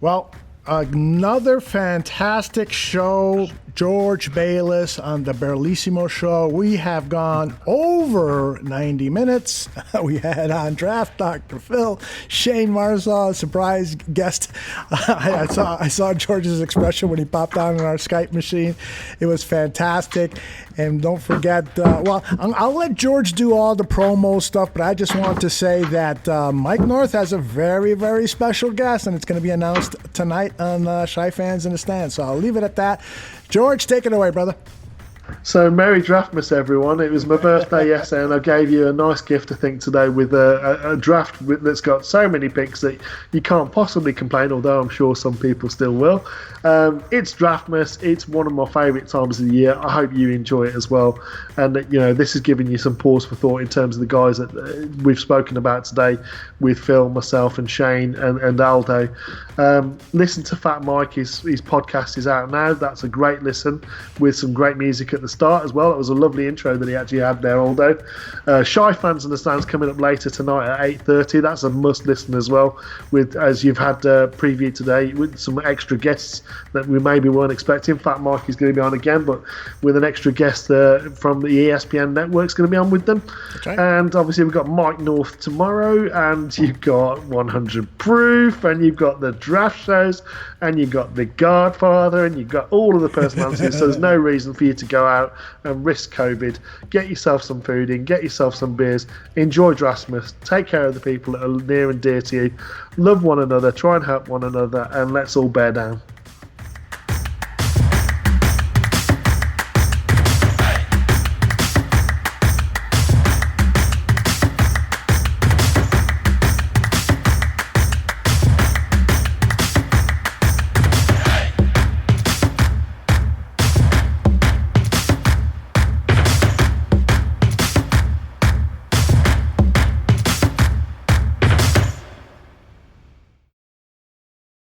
Well, another fantastic show, George Bayless on the Bearlissimo show. We have gone over 90 minutes. We had on draft Dr. Phil, Shayne Marsaw, surprise guest. I saw George's expression when he popped on in our Skype machine. It was fantastic. And don't forget, I'll let George do all the promo stuff, but I just want to say that Mike North has a very, very special guest, and it's going to be announced tonight on Shy Fans in the Stand. So I'll leave it at that. George, take it away, brother. So Merry Draftmas, everyone. It was my birthday yesterday, and I gave you a nice gift, I think, today with a draft that's got so many picks that you can't possibly complain, although I'm sure some people still will. It's Draftmas. It's one of my favourite times of the year. I hope you enjoy it as well. And, this is giving you some pause for thought in terms of the guys that we've spoken about today with Phil, myself, and Shayne and Aldo. Listen to Fat Mike. His podcast is out now. That's a great listen with some great music at the start as well. It was a lovely intro that he actually had there, Aldo. Shy Fans in the Stands coming up later tonight at 8:30. That's a must listen as well, with, as you've had preview today, with some extra guests that we maybe weren't expecting. Fat Mike is going to be on again, but with an extra guest from the ESPN network's going to be on with them. Okay. And obviously we've got Mike North tomorrow, and you've got 100 Proof, and you've got the draft shows, and you've got The Godfather, and you've got all of the personalities. So there's no reason for you to go out and risk COVID. Get yourself some food in, get yourself some beers, enjoy Drasmus, take care of the people that are near and dear to you, love one another, try and help one another, and let's all bear down.